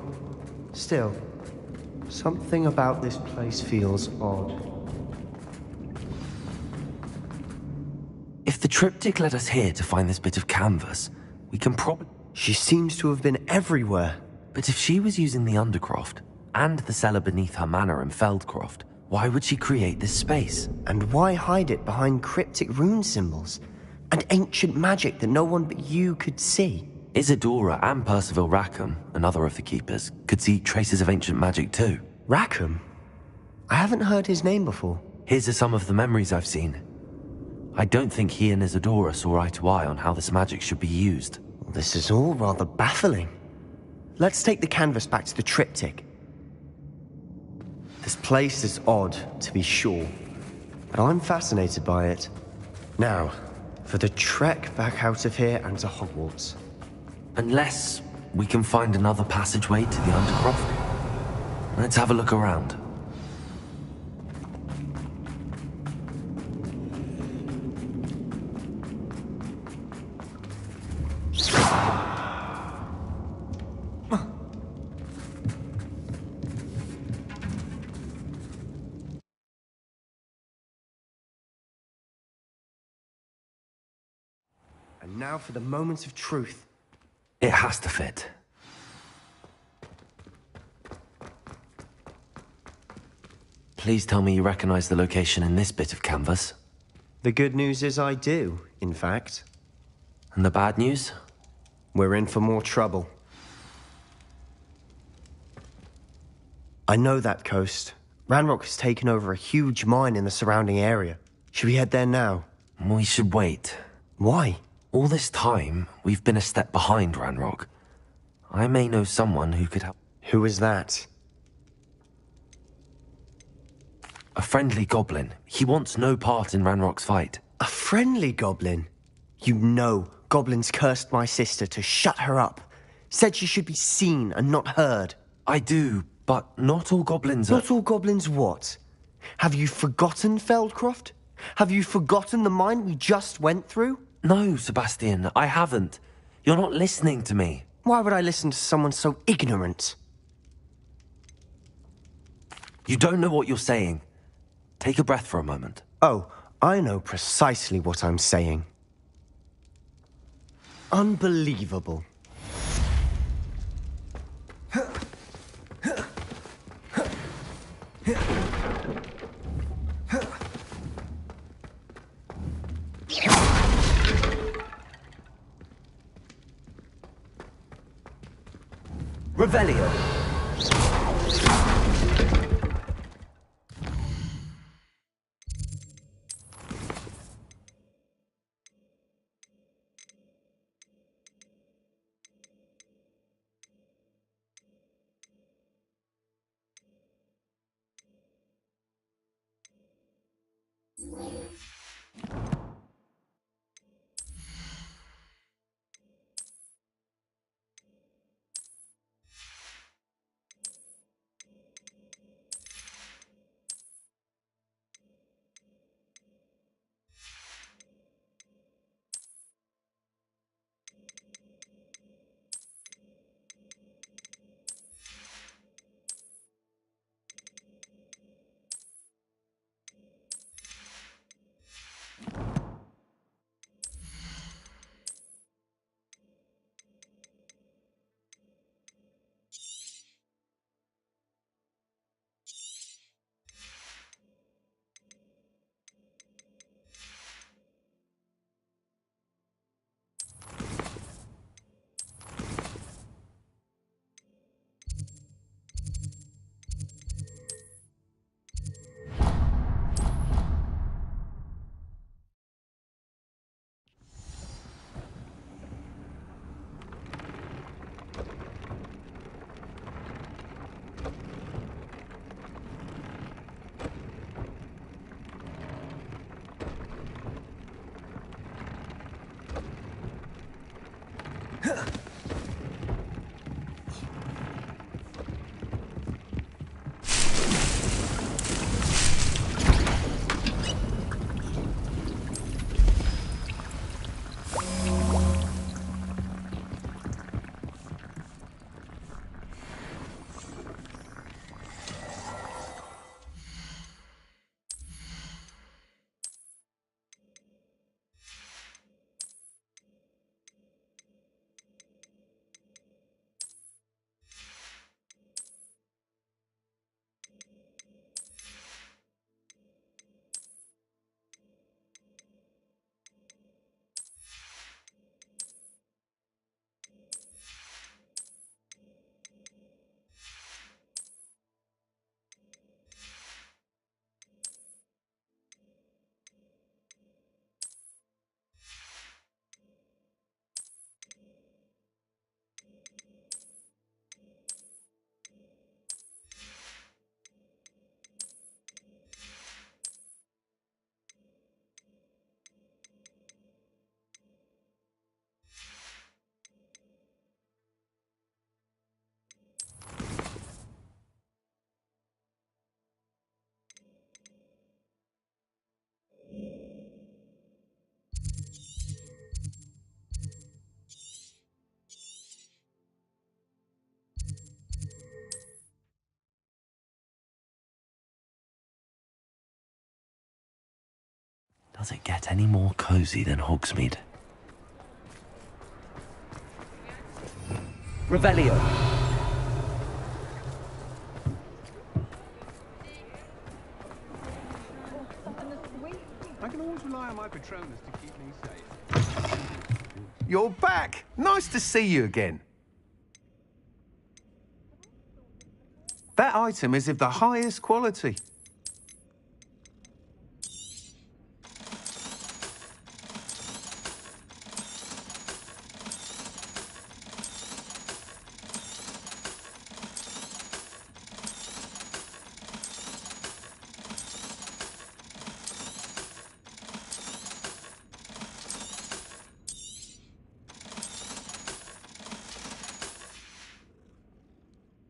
Still, something about this place feels odd. If the triptych led us here to find this bit of canvas, we can probably... She seems to have been everywhere. But if she was using the Undercroft, and the cellar beneath her manor in Feldcroft, why would she create this space? And why hide it behind cryptic rune symbols? And ancient magic that no one but you could see? Isadora and Percival Rackham, another of the Keepers, could see traces of ancient magic too. Rackham? I haven't heard his name before. His are some of the memories I've seen. I don't think he and Isadora saw eye to eye on how this magic should be used. This is all rather baffling. Let's take the canvas back to the triptych. This place is odd, to be sure, but I'm fascinated by it. Now, for the trek back out of here and to Hogwarts. Unless we can find another passageway to the Undercroft. Let's have a look around. And now for the moment of truth. It has to fit. Please tell me you recognize the location in this bit of canvas. The good news is I do, in fact. And the bad news? We're in for more trouble. I know that coast. Ranrock has taken over a huge mine in the surrounding area. Should we head there now? We should wait. Why? All this time, we've been a step behind Ranrock. I may know someone who could help. Who is that? A friendly goblin. He wants no part in Ranrock's fight. A friendly goblin? You know, goblins cursed my sister to shut her up. Said she should be seen and not heard. I do, but not all goblins are... Not all goblins what? Have you forgotten Feldcroft? Have you forgotten the mine we just went through? No, Sebastian, I haven't. You're not listening to me. Why would I listen to someone so ignorant? You don't know what you're saying. Take a breath for a moment. Oh, I know precisely what I'm saying. Unbelievable. Revelio. Does it get any more cozy than Hogsmeade? Revelio. I can always rely on my Patronus to keep me safe. You're back! Nice to see you again. That item is of the highest quality.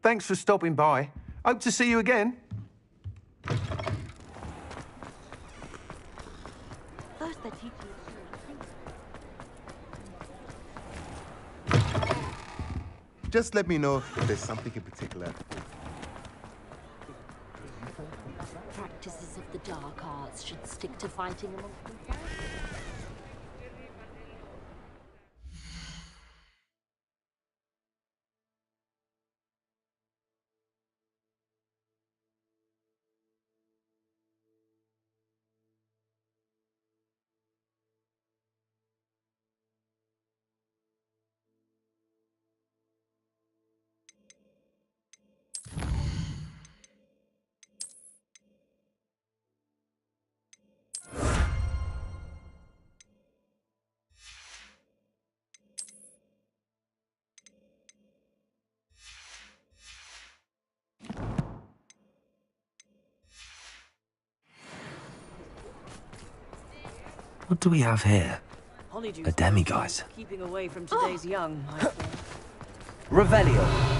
Thanks for stopping by. Hope to see you again. First they teach Just let me know if there's something in particular. practices of the dark arts should stick to fighting amongst themselves. What do we have here? Honeydew A demiguise. keeping away from today's young, I fear. Revelio.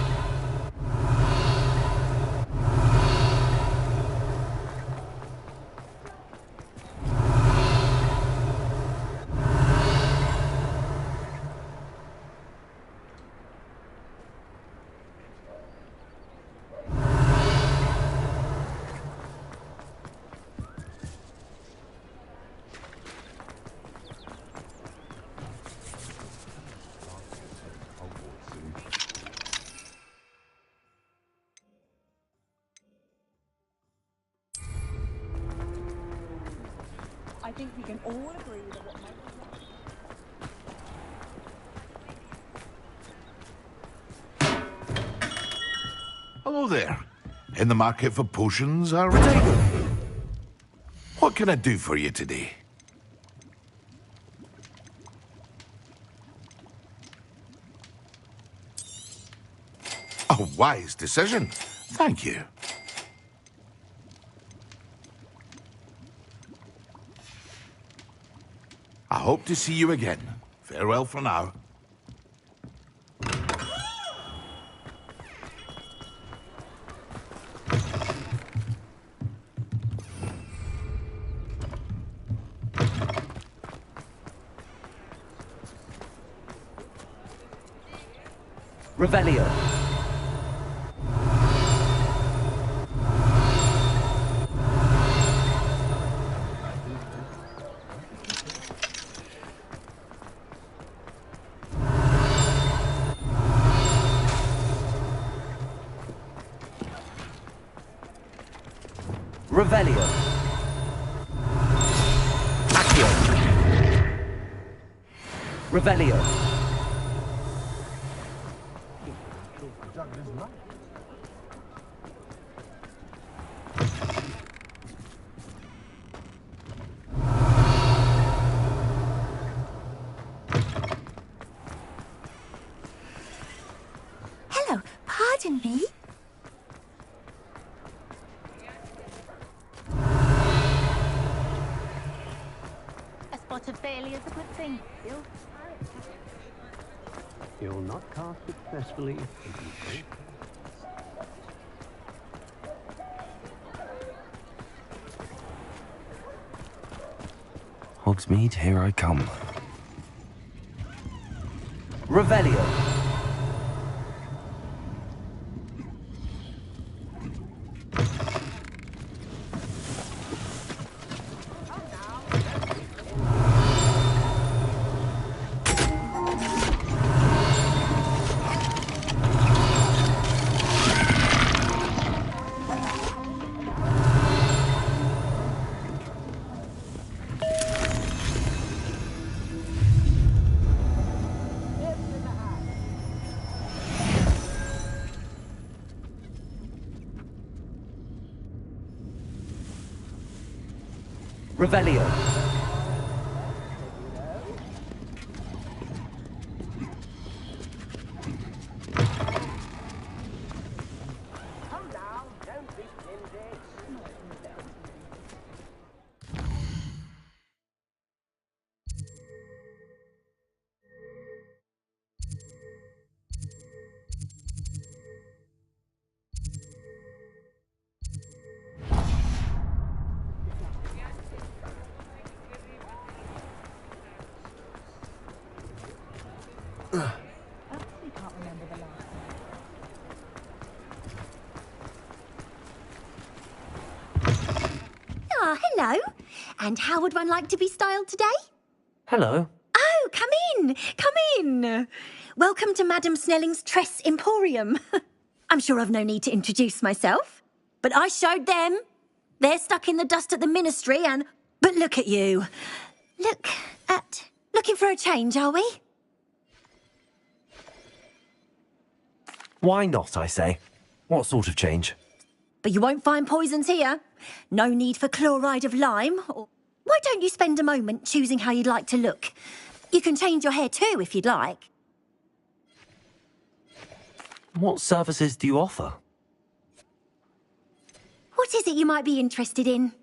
I think we can all agree that what Hello there. In the market for potions, are we? What can I do for you today? A wise decision. Thank you. I hope to see you again. Farewell for now. Revelio. Revelio. Accio. Revelio. Hello, pardon me. A spot of failure is a good thing. You'll not cast successfully if you fail. Hogsmeade, here I come. Revelio. Revelio. Actually can't remember the last Ah, hello. And how would one like to be styled today? Hello. Oh, come in. Come in. Welcome to Madame Snelling's Tress Emporium. I'm sure I've no need to introduce myself, but I showed them. They're stuck in the dust at the ministry and... But look at you. Looking for a change, are we? Why not, I say? What sort of change? But you won't find poisons here. No need for chloride of lime. Or why don't you spend a moment choosing how you'd like to look? You can change your hair too, if you'd like. What services do you offer? What is it you might be interested in?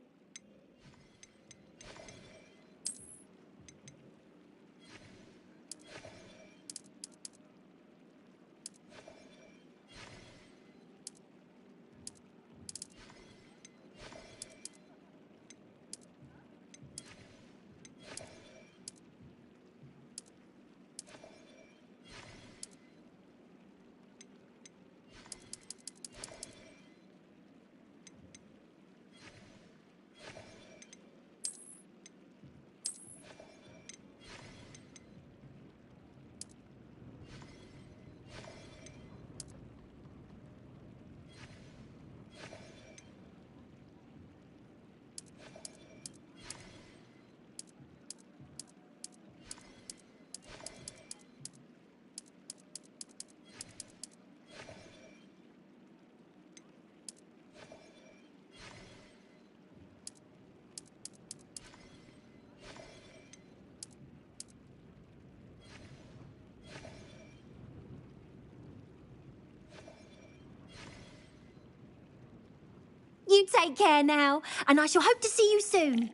You take care now, and I shall hope to see you soon.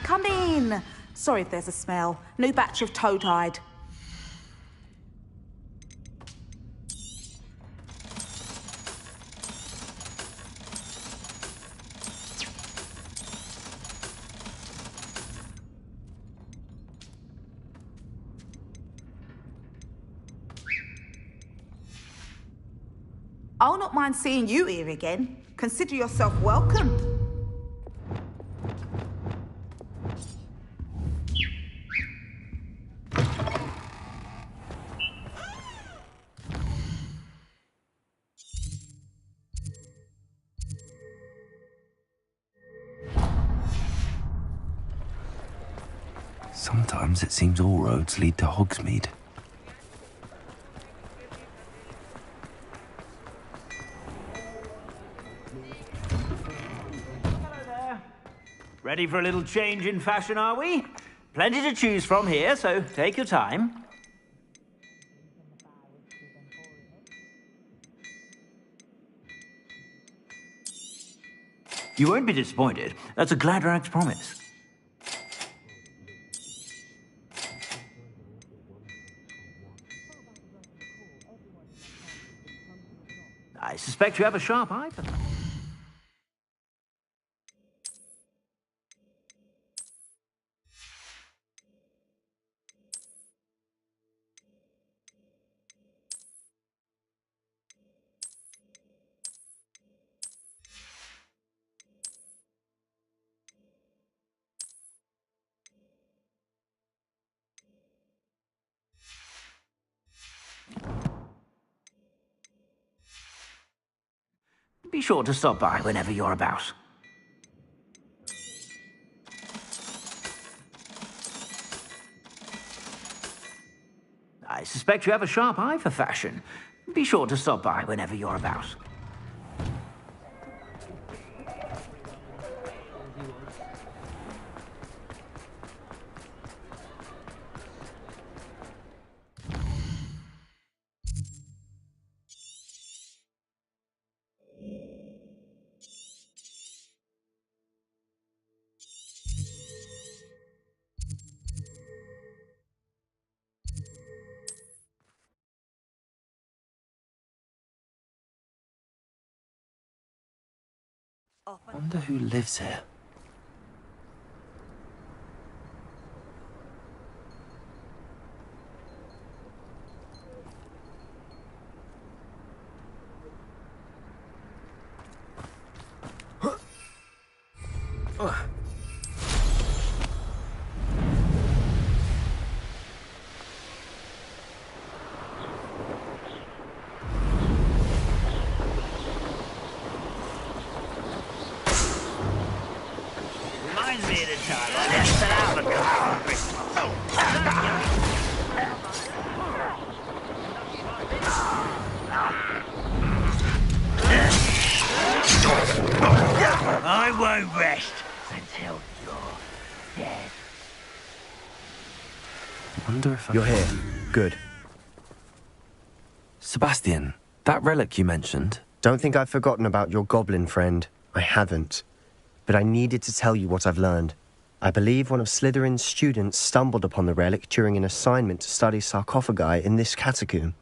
Come in. Sorry if there's a smell. New batch of toad-hide. I'll not mind seeing you here again. Consider yourself welcome. Sometimes it seems all roads lead to Hogsmeade. Ready for a little change in fashion, are we? Plenty to choose from here, so take your time. You won't be disappointed. That's a Gladrag's promise. I suspect you have a sharp eye for that. Be sure to stop by whenever you're about. I suspect you have a sharp eye for fashion. Be sure to stop by whenever you're about. Wonder who lives here. Reminds me of the time I left an albatross. I won't rest until you're dead. Wonder if You're here. Good. Sebastian, that relic you mentioned. Don't think I've forgotten about your goblin friend. I haven't. But I needed to tell you what I've learned. I believe one of Slytherin's students stumbled upon the relic during an assignment to study sarcophagi in this catacomb.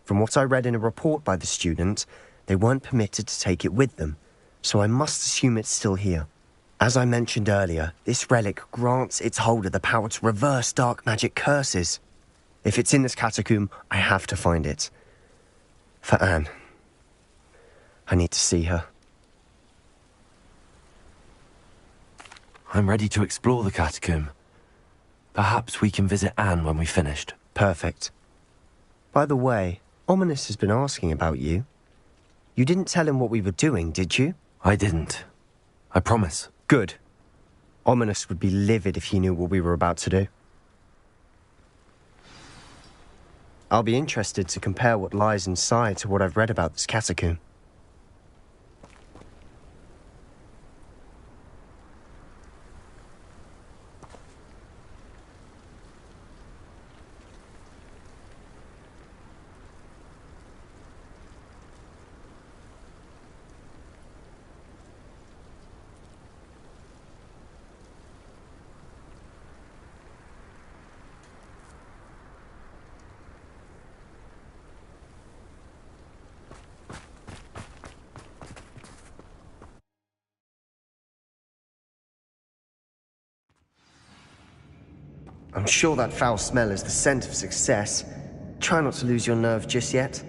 From what I read in a report by the student, they weren't permitted to take it with them, so I must assume it's still here. As I mentioned earlier, this relic grants its holder the power to reverse dark magic curses. If it's in this catacomb, I have to find it. For Anne. I need to see her. I'm ready to explore the catacomb. Perhaps we can visit Anne when we've finished. Perfect. By the way, Ominous has been asking about you. You didn't tell him what we were doing, did you? I didn't. I promise. Good. Ominous would be livid if he knew what we were about to do. I'll be interested to compare what lies inside to what I've read about this catacomb. I'm sure that foul smell is the scent of success. Try not to lose your nerve just yet.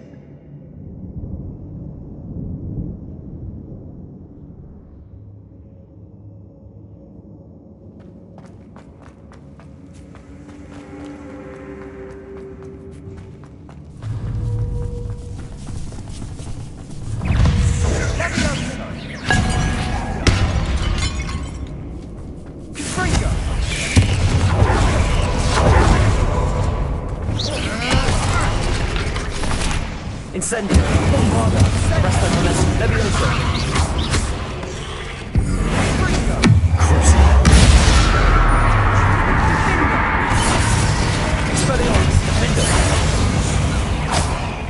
Incendio. Arresto Leviosa.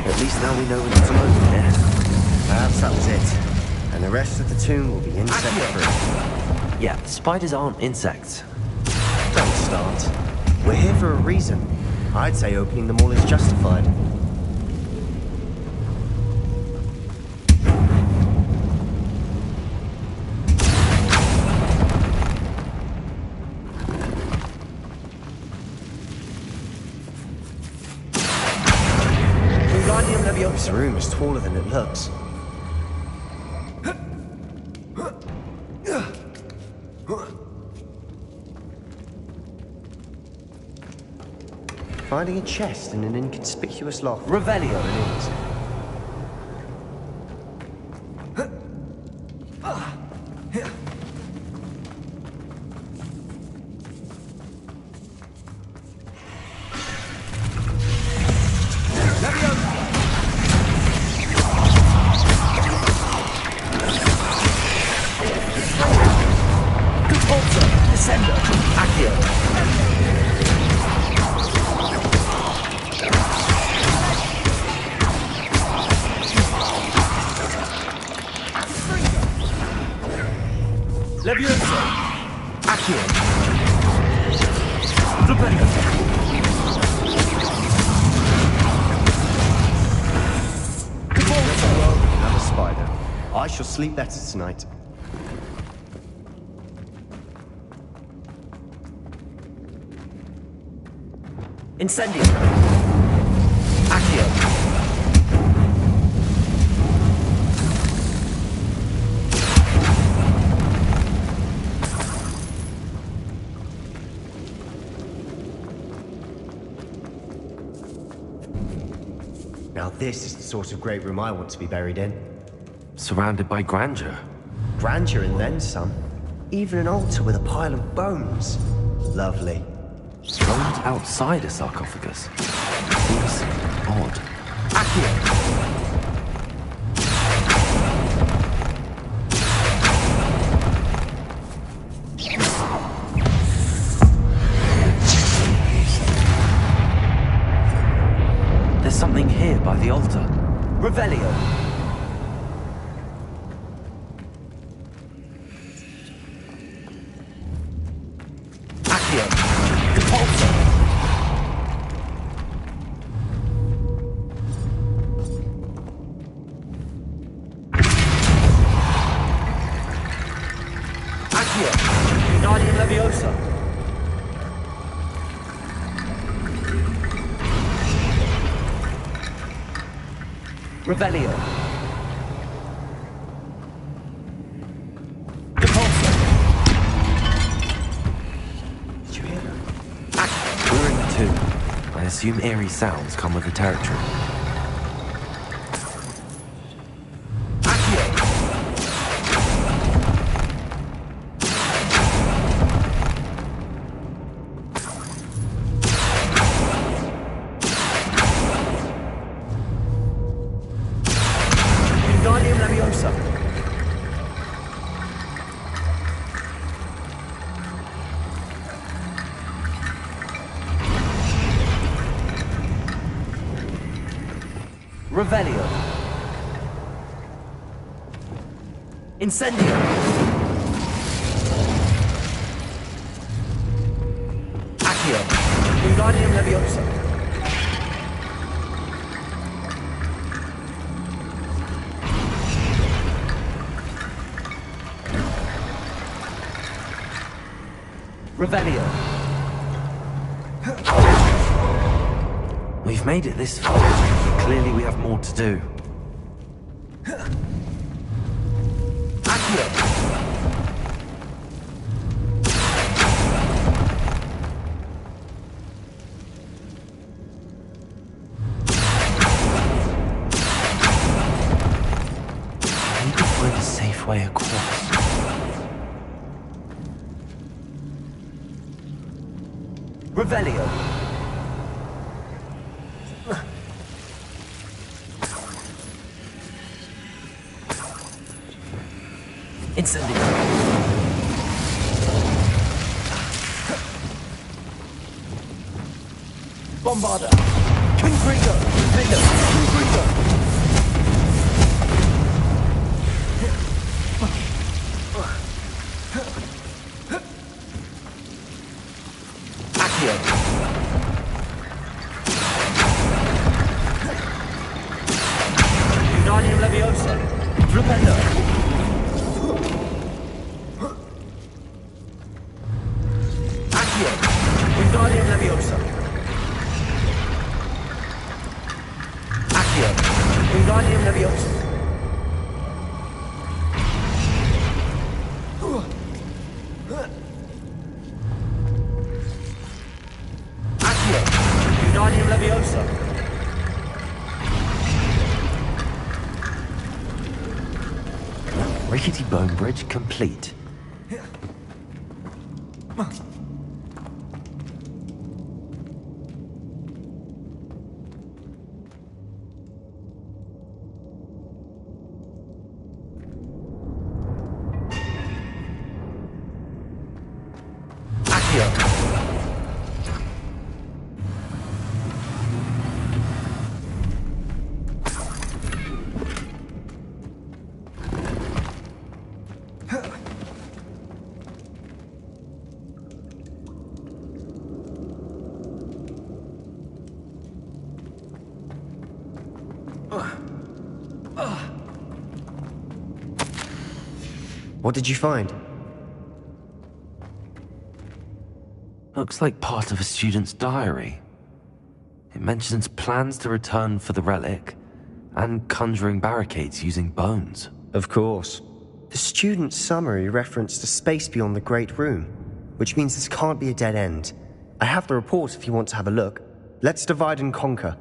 At least now we know it's open here. Perhaps that was it. And the rest of the tomb will be insect-free. Yeah, spiders aren't insects. Don't start. We're here for a reason. I'd say opening them all is justified. This room is taller than it looks. Finding a chest in an inconspicuous loft. Revelio. It is. I shall sleep better tonight. Incendio. Accio. Now this is the sort of great room I want to be buried in. Surrounded by grandeur. Grandeur and then some. Even an altar with a pile of bones. Lovely. Bones outside a sarcophagus. Seems odd. Accio. There's something here by the altar. Revelio. Accio. Depulso. Accio. Guardian Leviosa. Revelio. Depulso. Did you hear that? We're in the tomb. I assume eerie sounds come with the territory. Accio. Guardian Leviosa. Revelio. Incendio. Accio. Wingardium Leviosa. Revelio. We've made it this far. Clearly we have more to do. Accio. I need to find a safe way across. Revelio. Incendio. Bombarda. Confringo. Defender. Confringo. Accio. Wingardium Leviosa. Flipendo. Accio. Wingardium Leviosa. Accio. Wingardium Leviosa. Accio. Wingardium Leviosa. Rickety bone bridge complete. Accio. What did you find? Looks like part of a student's diary. It mentions plans to return for the relic and conjuring barricades using bones. Of course. The student's summary referenced a space beyond the Great Room, which means this can't be a dead end. I have the report if you want to have a look. Let's divide and conquer.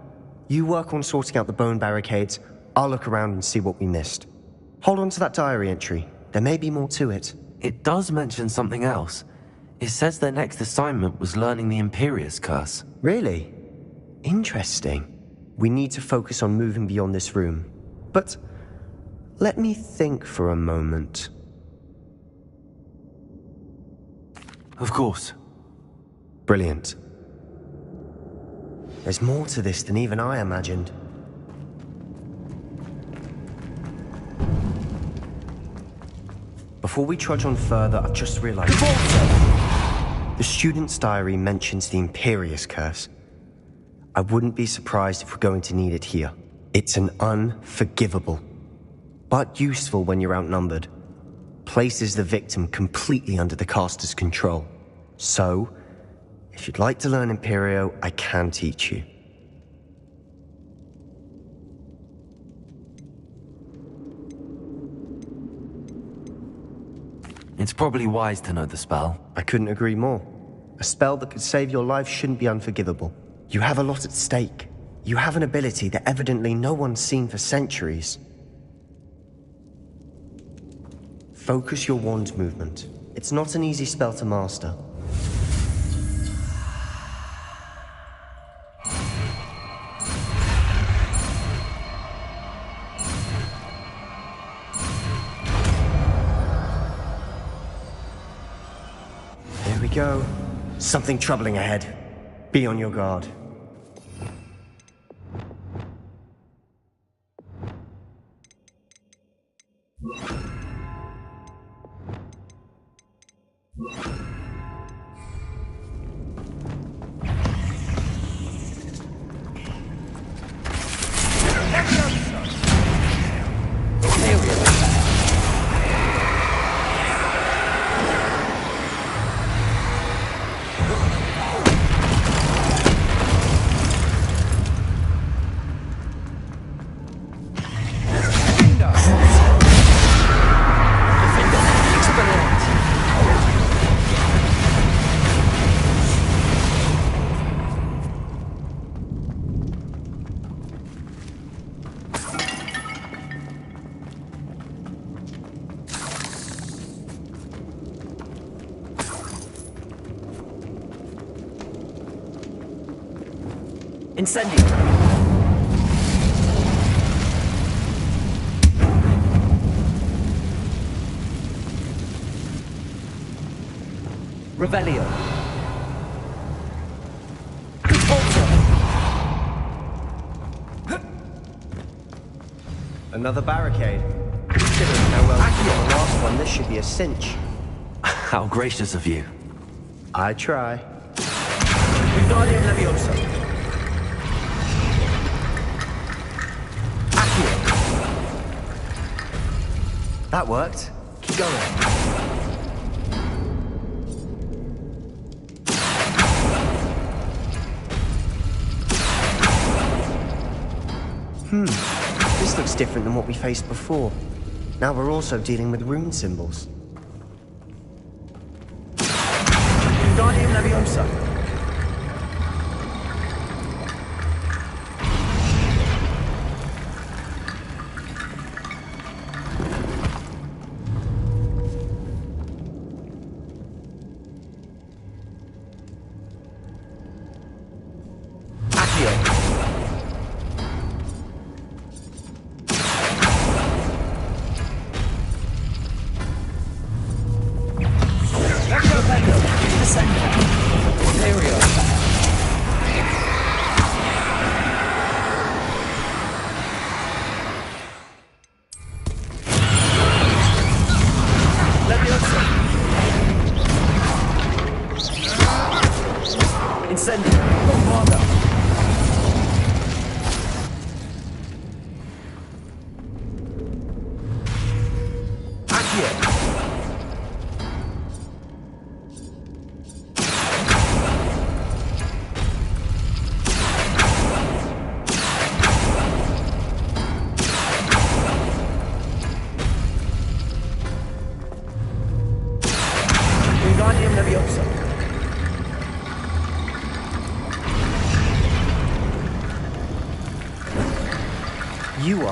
You work on sorting out the bone barricades. I'll look around and see what we missed. Hold on to that diary entry. There may be more to it. It does mention something else. It says their next assignment was learning the Imperius Curse. Really? Interesting. We need to focus on moving beyond this room. But let me think for a moment. Of course. Brilliant. There's more to this than even I imagined. Before we trudge on further, I've just realized... The student's diary mentions the Imperius Curse. I wouldn't be surprised if we're going to need it here. It's an unforgivable, but useful when you're outnumbered. Places the victim completely under the caster's control. So, if you'd like to learn Imperio, I can teach you. It's probably wise to know the spell. I couldn't agree more. A spell that could save your life shouldn't be unforgivable. You have a lot at stake. You have an ability that evidently no one's seen for centuries. Focus your wand movement. It's not an easy spell to master. There we go. Something troubling ahead. Be on your guard. Incendio! Revelio! Another barricade. Considering how well you did on the last one, this should be a cinch. How gracious of you. I try. Wingardium Leviosa! That worked. Keep going. This looks different than what we faced before. Now we're also dealing with rune symbols. Wingardium Leviosa!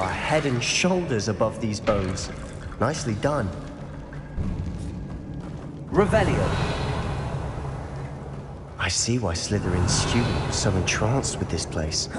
are head and shoulders above these bones. Nicely done. Revelio. I see why Slytherin's student was so entranced with this place.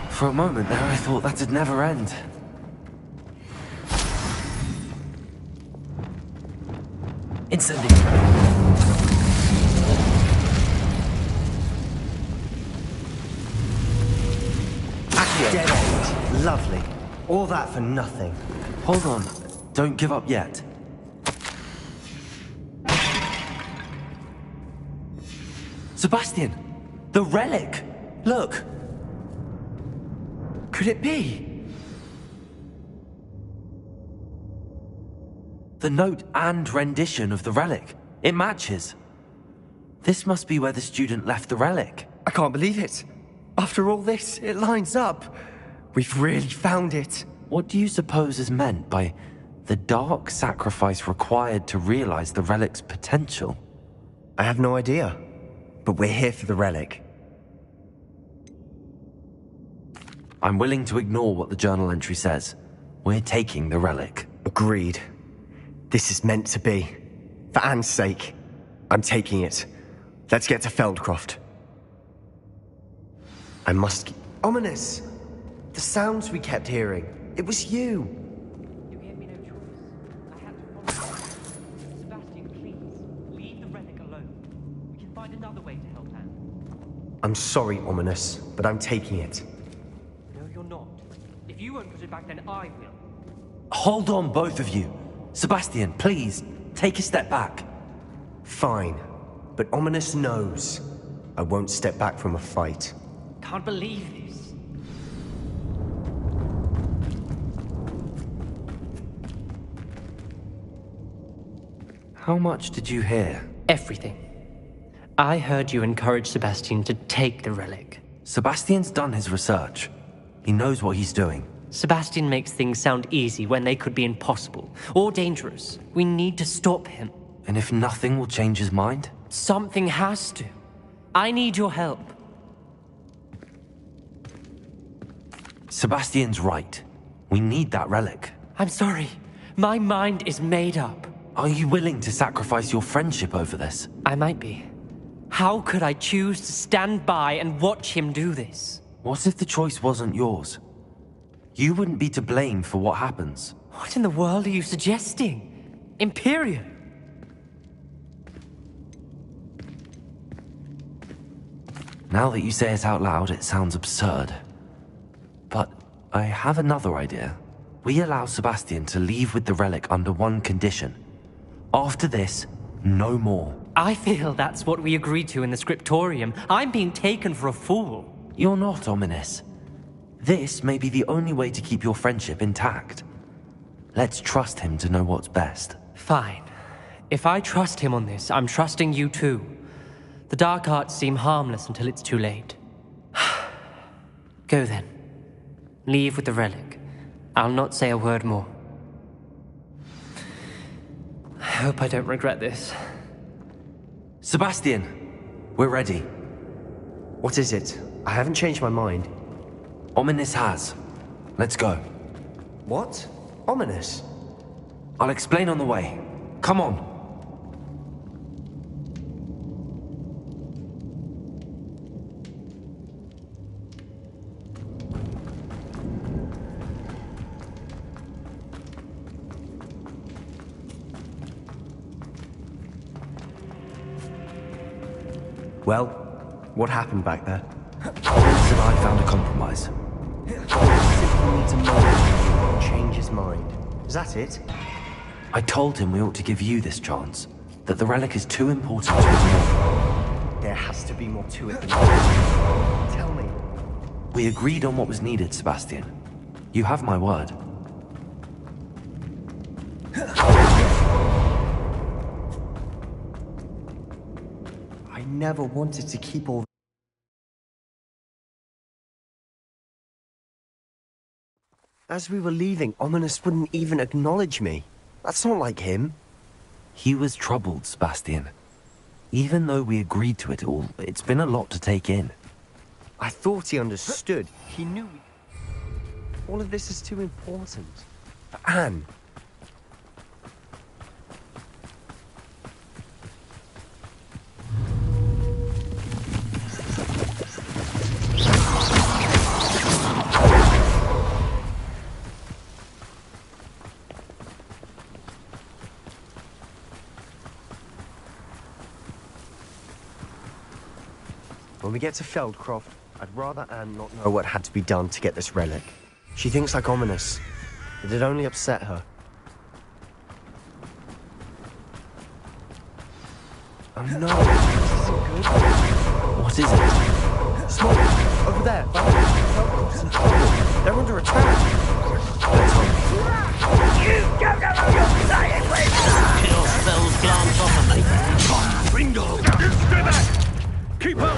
For a moment there, I thought that'd never end. Incendiary. Dead end. Lovely. All that for nothing. Hold on. Don't give up yet. Sebastian! The relic! Look! Could it be? The note and rendition of the relic. It matches. This must be where the student left the relic. I can't believe it. After all this, it lines up. We've really found it. What do you suppose is meant by the dark sacrifice required to realize the relic's potential? I have no idea. But we're here for the relic. I'm willing to ignore what the journal entry says. We're taking the relic. Agreed. This is meant to be. For Anne's sake, I'm taking it. Let's get to Feldcroft. I must keep... Ominous! The sounds we kept hearing. It was you. You gave me no choice. I had to follow you. Sebastian, please, leave the relic alone. We can find another way to help Anne. I'm sorry, Ominous, but I'm taking it. No, you're not. If you won't put it back, then I will. Hold on, both of you. Sebastian, please, take a step back. Fine. But Ominous knows I won't step back from a fight. Can't believe this. How much did you hear? Everything. I heard you encourage Sebastian to take the relic. Sebastian's done his research. He knows what he's doing. Sebastian makes things sound easy when they could be impossible or dangerous. We need to stop him. And if nothing will change his mind? Something has to. I need your help. Sebastian's right. We need that relic. I'm sorry. My mind is made up. Are you willing to sacrifice your friendship over this? I might be. How could I choose to stand by and watch him do this? What if the choice wasn't yours? You wouldn't be to blame for what happens. What in the world are you suggesting? Imperium? Now that you say it out loud, it sounds absurd. But I have another idea. We allow Sebastian to leave with the relic under one condition. After this, no more. I feel that's what we agreed to in the scriptorium. I'm being taken for a fool. You're not, Ominous. This may be the only way to keep your friendship intact. Let's trust him to know what's best. Fine. If I trust him on this, I'm trusting you too. The dark arts seem harmless until it's too late. Go then. Leave with the relic. I'll not say a word more. I hope I don't regret this. Sebastian, we're ready. What is it? I haven't changed my mind. Ominous has. Let's go. What? Ominous? I'll explain on the way. Come on. Well, what happened back there? Ominous and I found a compromise. Simply need to know change his mind. Is that it? I told him we ought to give you this chance. That the relic is too important to ignore. There has to be more to it than that. Tell me. We agreed on what was needed, Sebastian. You have my word. I never wanted to keep all... As we were leaving, Ominous wouldn't even acknowledge me. That's not like him. He was troubled, Sebastian. Even though we agreed to it all, it's been a lot to take in. I thought he understood. He knew... All of this is too important. For Anne. When we get to Feldcroft, I'd rather Anne not know what had to be done to get this relic. She thinks like Ominous. It'd only upset her. Oh no, this isn't good. What is it? Smoke! Over there! Feldcroft's in trouble. They're under attack! Let's hope. You don't know what you're saying, please! Your spells glance off of me. Confringo! Stay back! Keep up!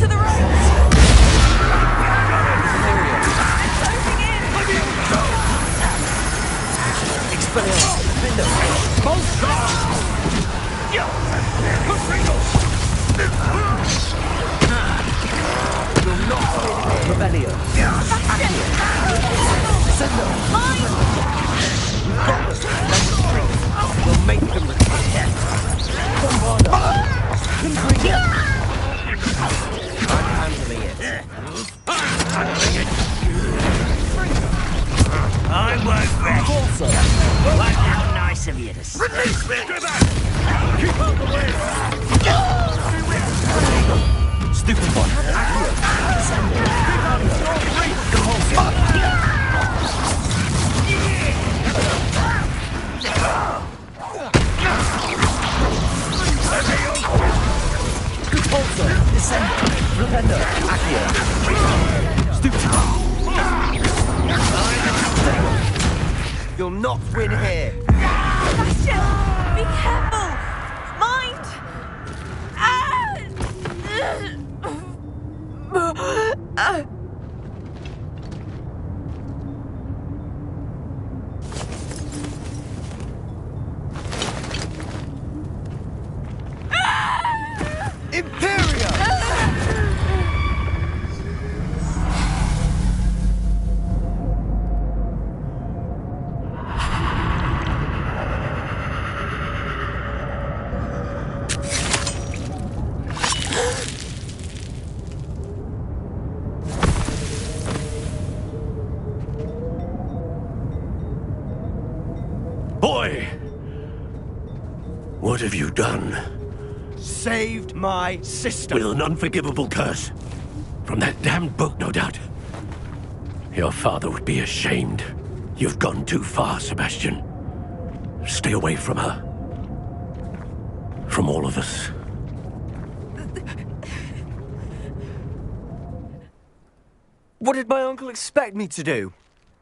To the right! Rebellion. We'll make them retire. I'm handling it. I won't rest. Worked out nice of you to say. Release me! Go back! Keep out the way! Stupid one. You'll not win here. Sebastian! Be careful! Mind! What have you done? Saved my sister. With an unforgivable curse. From that damned book, no doubt. Your father would be ashamed. You've gone too far, Sebastian. Stay away from her. From all of us. What did my uncle expect me to do?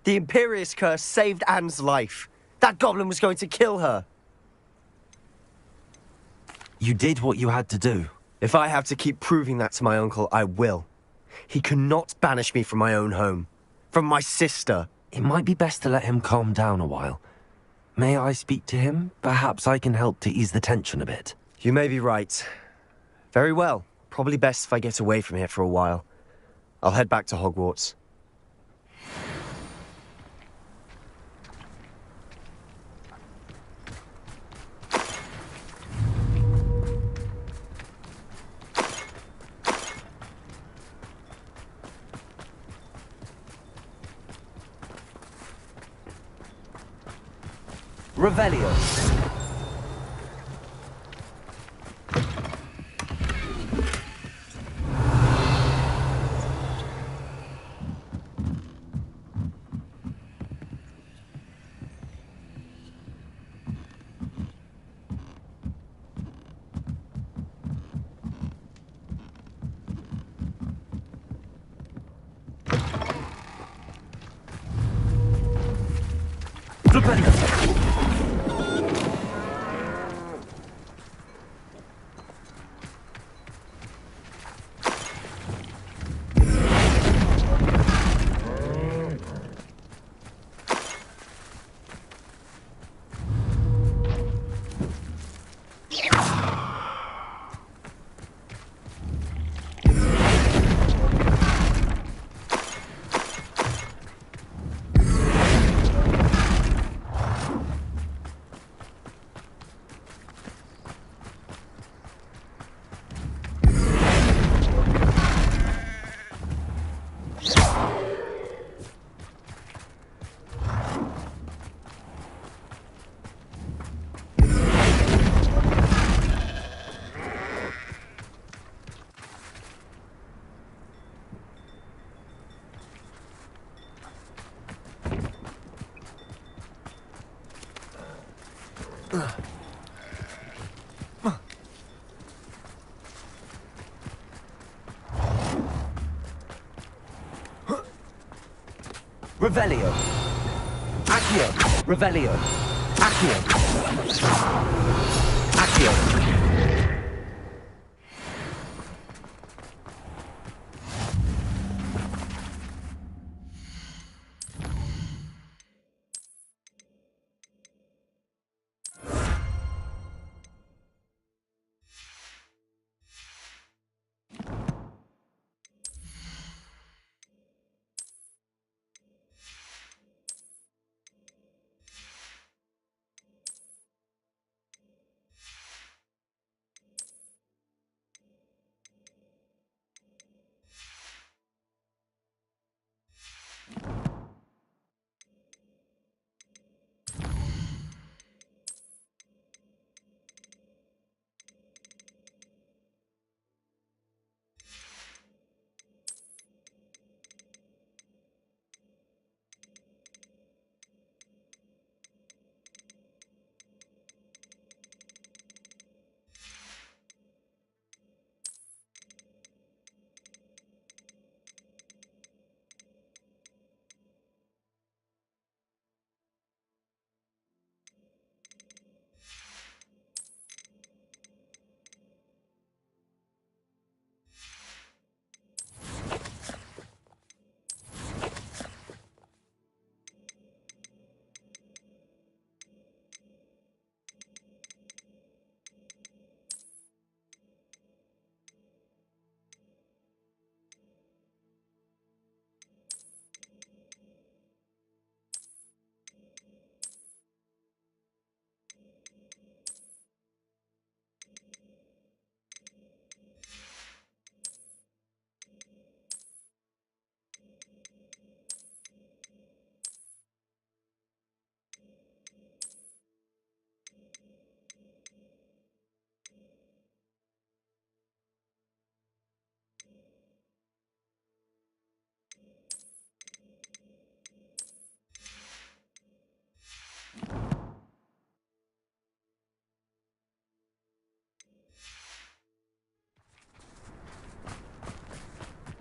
The Imperious curse saved Anne's life. That goblin was going to kill her. You did what you had to do. If I have to keep proving that to my uncle, I will. He cannot banish me from my own home. From my sister. It might be best to let him calm down a while. May I speak to him? Perhaps I can help to ease the tension a bit. You may be right. Very well. Probably best if I get away from here for a while. I'll head back to Hogwarts. Revelio. Revelio. Accio. Revelio. Accio. Accio.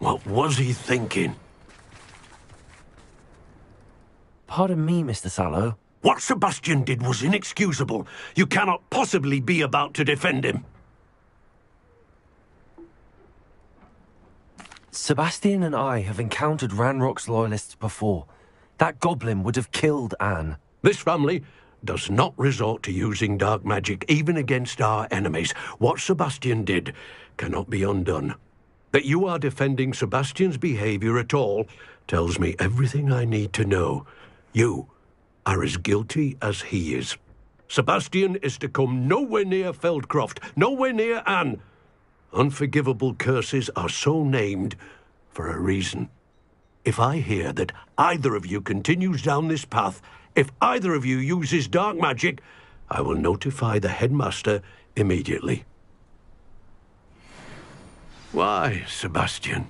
What was he thinking? Pardon me, Mr. Sallow. What Sebastian did was inexcusable. You cannot possibly be about to defend him. Sebastian and I have encountered Ranrock's loyalists before. That goblin would have killed Anne. This family does not resort to using dark magic even against our enemies. What Sebastian did cannot be undone. That you are defending Sebastian's behavior at all tells me everything I need to know. You are as guilty as he is. Sebastian is to come nowhere near Feldcroft, nowhere near Anne. Unforgivable curses are so named for a reason. If I hear that either of you continues down this path, if either of you uses dark magic, I will notify the headmaster immediately. Why, Sebastian?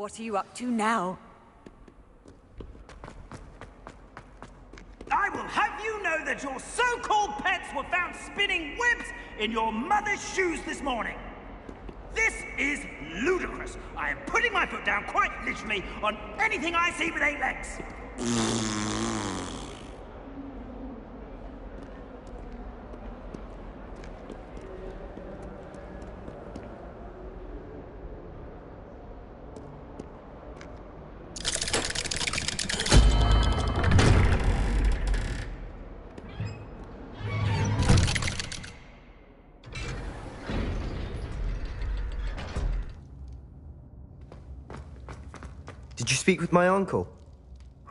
What are you up to now? I will have you know that your so-called pets were found spinning webs in your mother's shoes this morning. This is ludicrous. I am putting my foot down quite literally on anything I see with 8 legs. speak with my uncle?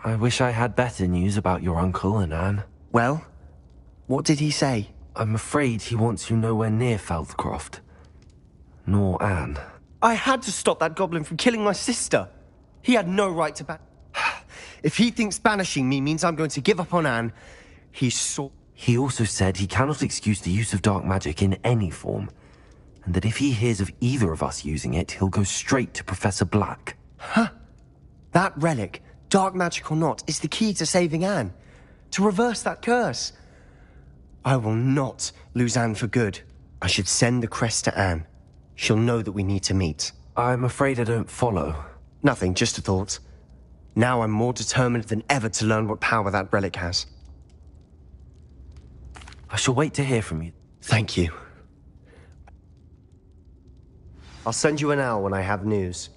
I wish I had better news about your uncle and Anne. Well, what did he say? I'm afraid he wants you nowhere near Feldcroft. Nor Anne. I had to stop that goblin from killing my sister. He had no right to If he thinks banishing me means I'm going to give up on Anne, He also said he cannot excuse the use of dark magic in any form, and that if he hears of either of us using it, he'll go straight to Professor Black. Huh? That relic, dark magic or not, is the key to saving Anne. To reverse that curse. I will not lose Anne for good. I should send the crest to Anne. She'll know that we need to meet. I'm afraid I don't follow. Nothing, just a thought. Now I'm more determined than ever to learn what power that relic has. I shall wait to hear from you. Thank you. I'll send you an owl when I have news.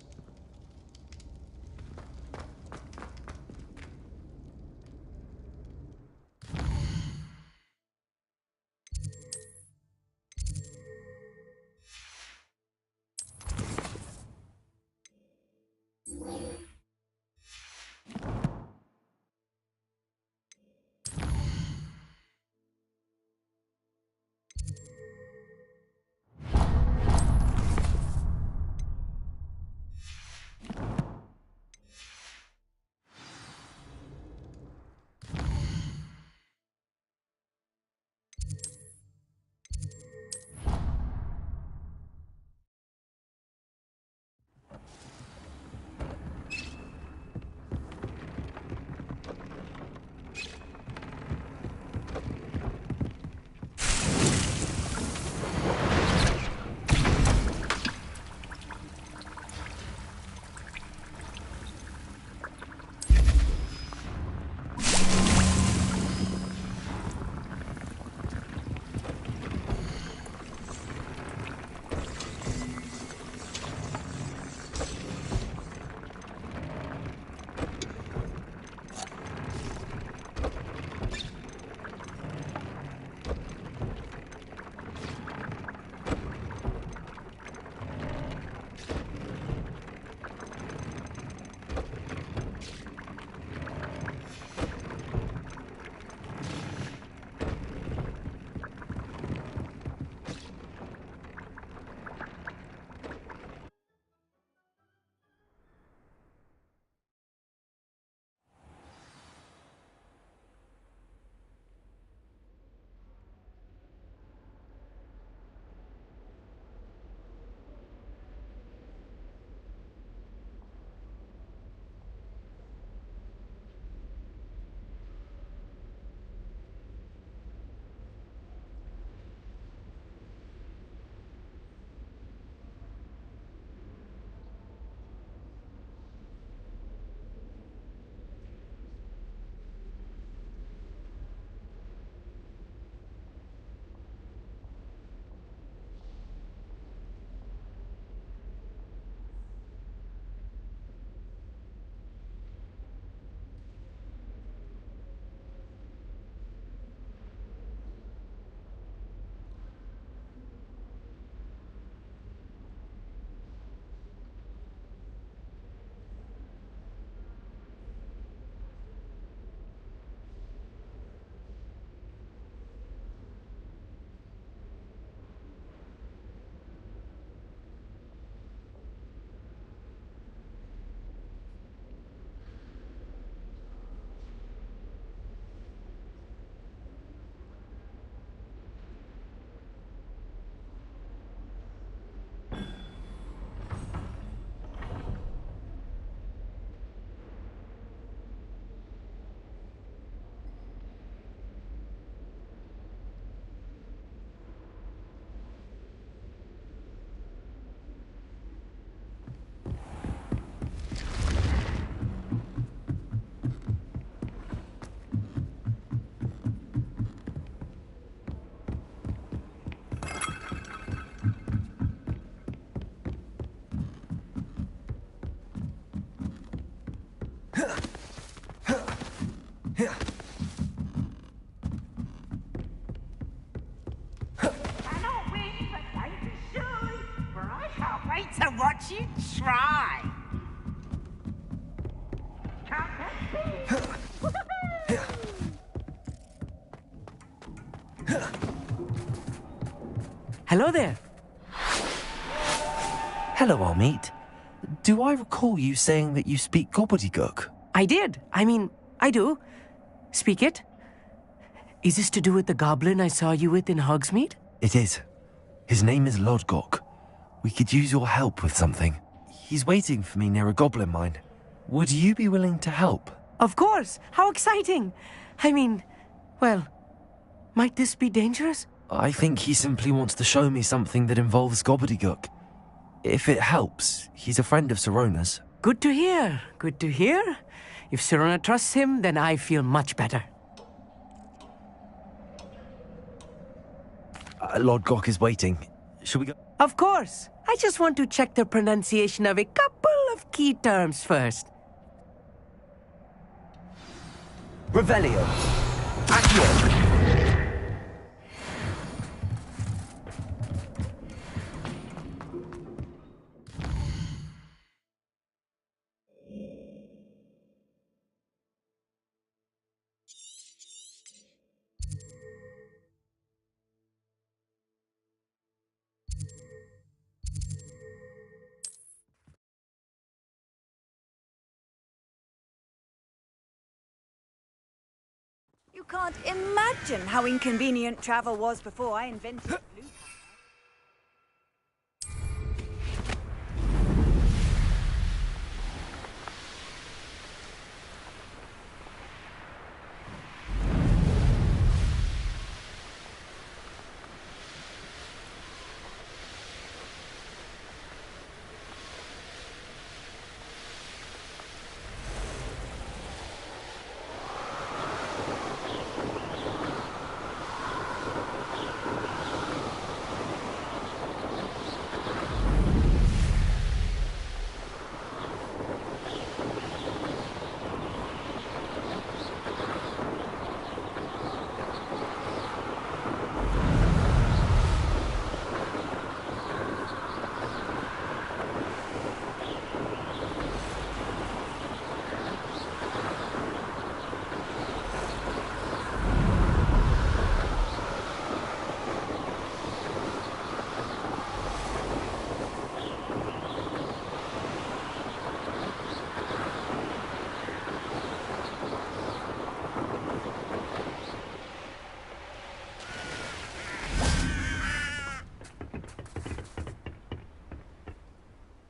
To watch you try. Hello there. Hello, Amit. Do I recall you saying that you speak gobbledygook? I did. I mean, I do. Speak it. Is this to do with the goblin I saw you with in Hogsmeade? It is. His name is Lodgok. We could use your help with something. He's waiting for me near a goblin mine. Would you be willing to help? Of course. How exciting. I mean, well, might this be dangerous? I think he simply wants to show me something that involves gobbledygook. If it helps, he's a friend of Sirona's. Good to hear. Good to hear. If Sirona trusts him, then I feel much better. Lodgok is waiting. Shall we go? Of course. I just want to check the pronunciation of a couple of key terms first. Revelio. Accio. You can't imagine how inconvenient travel was before I invented blue.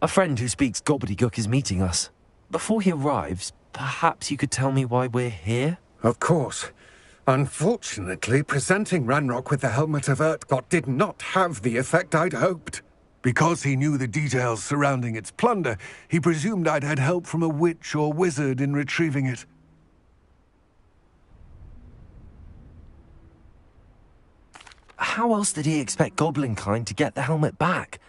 A friend who speaks gobbledygook is meeting us. Before he arrives, perhaps you could tell me why we're here? Of course. Unfortunately, presenting Ranrock with the Helmet of Urtkot did not have the effect I'd hoped. Because he knew the details surrounding its plunder, he presumed I'd had help from a witch or wizard in retrieving it. How else did he expect Goblinkind to get the helmet back?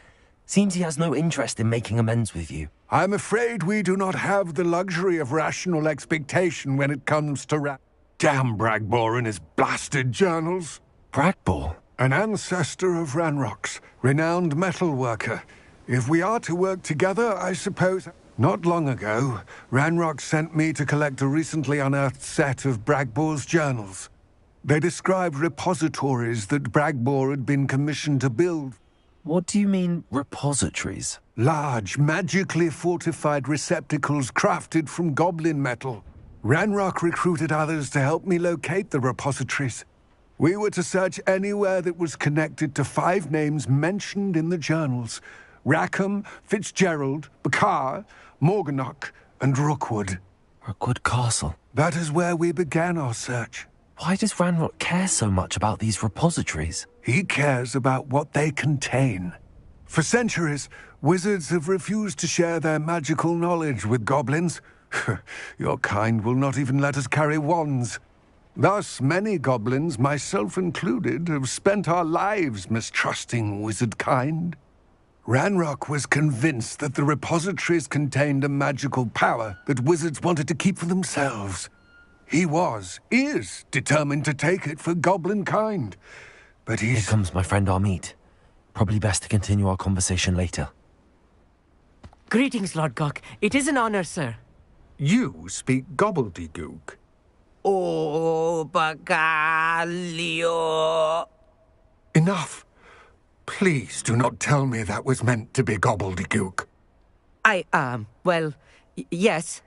Seems he has no interest in making amends with you. I'm afraid we do not have the luxury of rational expectation when it comes to Damn Bragbor and his blasted journals. Bragbor? An ancestor of Ranrock's, renowned metal worker. If we are to work together, I suppose... Not long ago, Ranrock sent me to collect a recently unearthed set of Bragbor's journals. They described repositories that Bragbor had been commissioned to build. What do you mean, repositories? Large, magically fortified receptacles crafted from goblin metal. Ranrock recruited others to help me locate the repositories. We were to search anywhere that was connected to 5 names mentioned in the journals. Rackham, Fitzgerald, Bakar, Morganach, and Rookwood. Rookwood Castle? That is where we began our search. Why does Ranrock care so much about these repositories? He cares about what they contain. For centuries, wizards have refused to share their magical knowledge with goblins. Your kind will not even let us carry wands. Thus, many goblins, myself included, have spent our lives mistrusting wizard kind. Ranrock was convinced that the repositories contained a magical power that wizards wanted to keep for themselves. He is determined to take it for goblin kind. But Here comes my friend Amit. Probably best to continue our conversation later. Greetings, Lodgok. It is an honor, sir. You speak gobbledygook. Oh, Bacalio. Enough. Please do not tell me that was meant to be gobbledygook. Well, yes.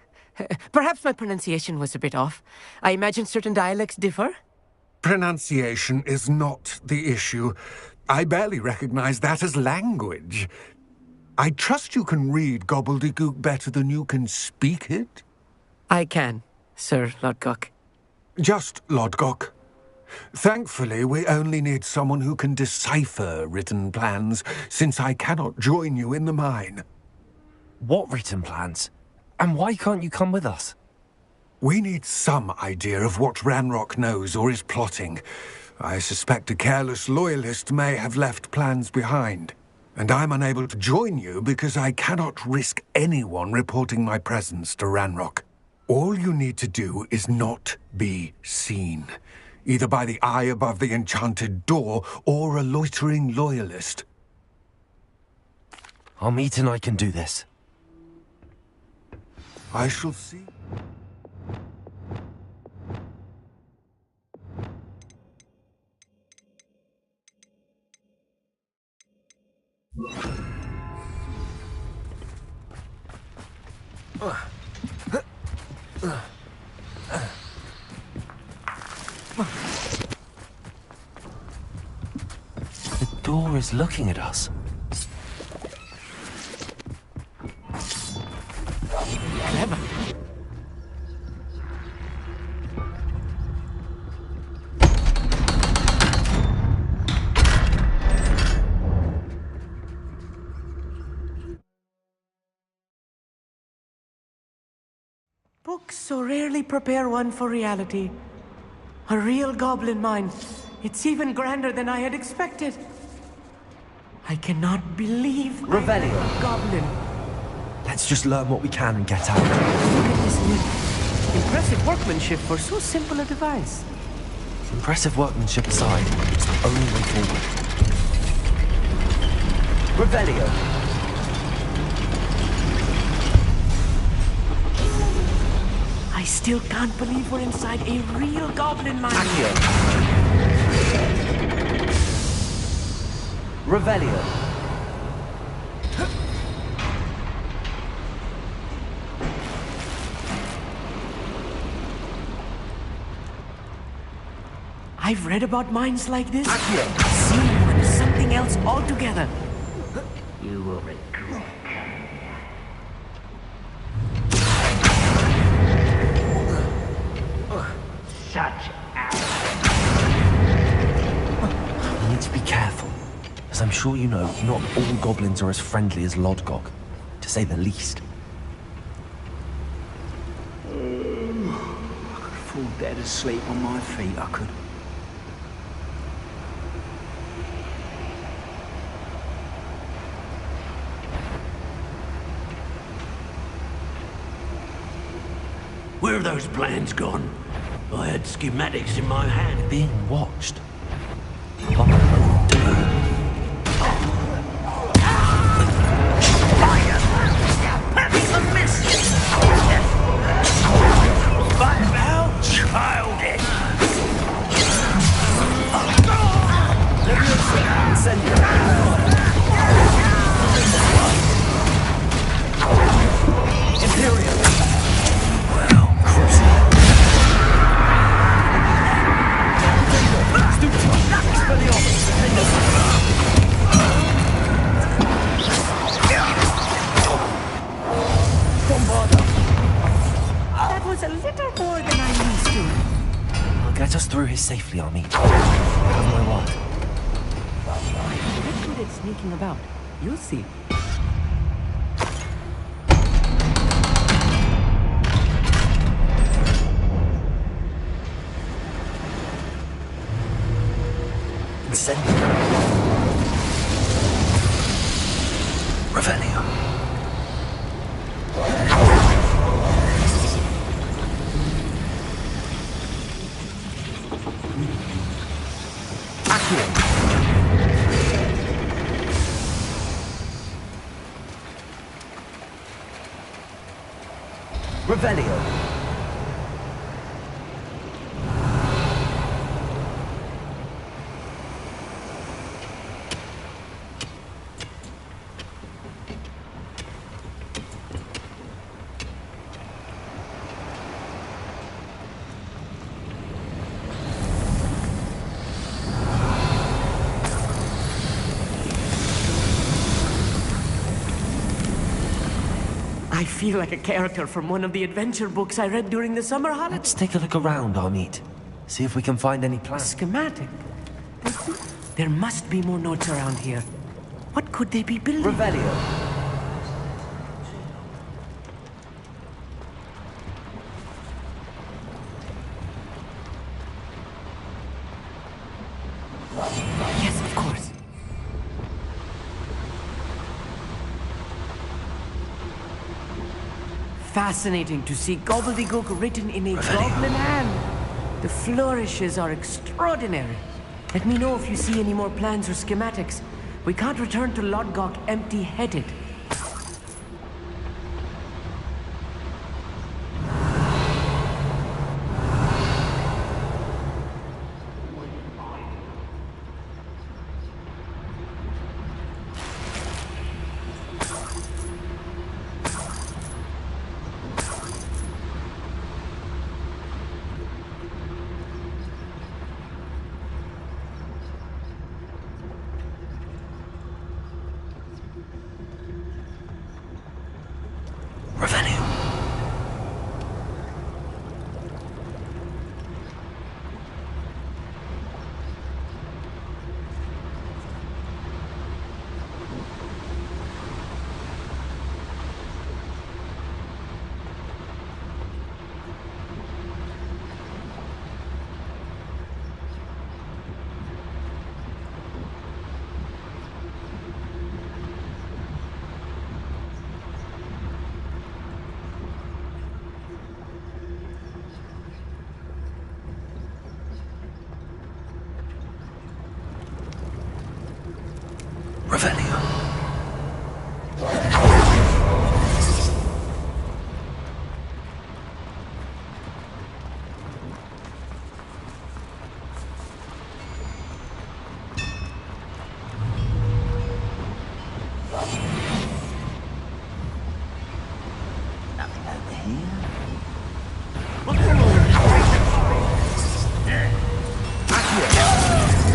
Perhaps my pronunciation was a bit off. I imagine certain dialects differ. Pronunciation is not the issue. I barely recognize that as language. I trust you can read gobbledygook better than you can speak it? I can, Sir Lodgok. Just Lodgok. Thankfully, we only need someone who can decipher written plans, since I cannot join you in the mine. What written plans? And why can't you come with us? We need some idea of what Ranrock knows or is plotting. I suspect a careless loyalist may have left plans behind. And I'm unable to join you because I cannot risk anyone reporting my presence to Ranrock. All you need to do is not be seen, either by the eye above the enchanted door or a loitering loyalist. Armit and I can do this. I shall see. The door is looking at us. Clever. Books so rarely prepare one for reality. A real goblin mine. It's even grander than I had expected. I cannot believe Revelio. I'm a goblin. Let's just learn what we can and get out. Look at this new, impressive workmanship for so simple a device. Impressive workmanship aside, it's the only way forward. Revelio. I still can't believe we're inside a real goblin mine. Accio. Revelio. I've read about mines like this. Accio. Seeing one is something else altogether. You will regret coming here. Such We need to be careful. As I'm sure you know, not all goblins are as friendly as Lodgok, to say the least. I could fall dead asleep on my feet, I could. Where have those plans gone? I had schematics in my hand. Being watched. That was a little more than I'm used to. I'll get us through here safely, Armit. Have my word. Get good at sneaking about. You'll see. Incendio. Revelio. Revelio. I feel like a character from one of the adventure books I read during the summer holidays. Let's take a look around, Amit. See if we can find any plans. Schematic? There must be more notes around here. What could they be building? Revelio. Yes, of course. Fascinating to see gobbledygook written in a goblin hand. The flourishes are extraordinary. Let me know if you see any more plans or schematics. We can't return to Lodgok empty-headed.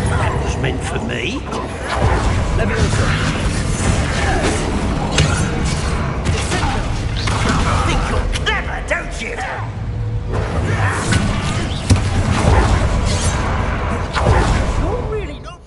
That was meant for me. Think you're clever, don't you? You're really not.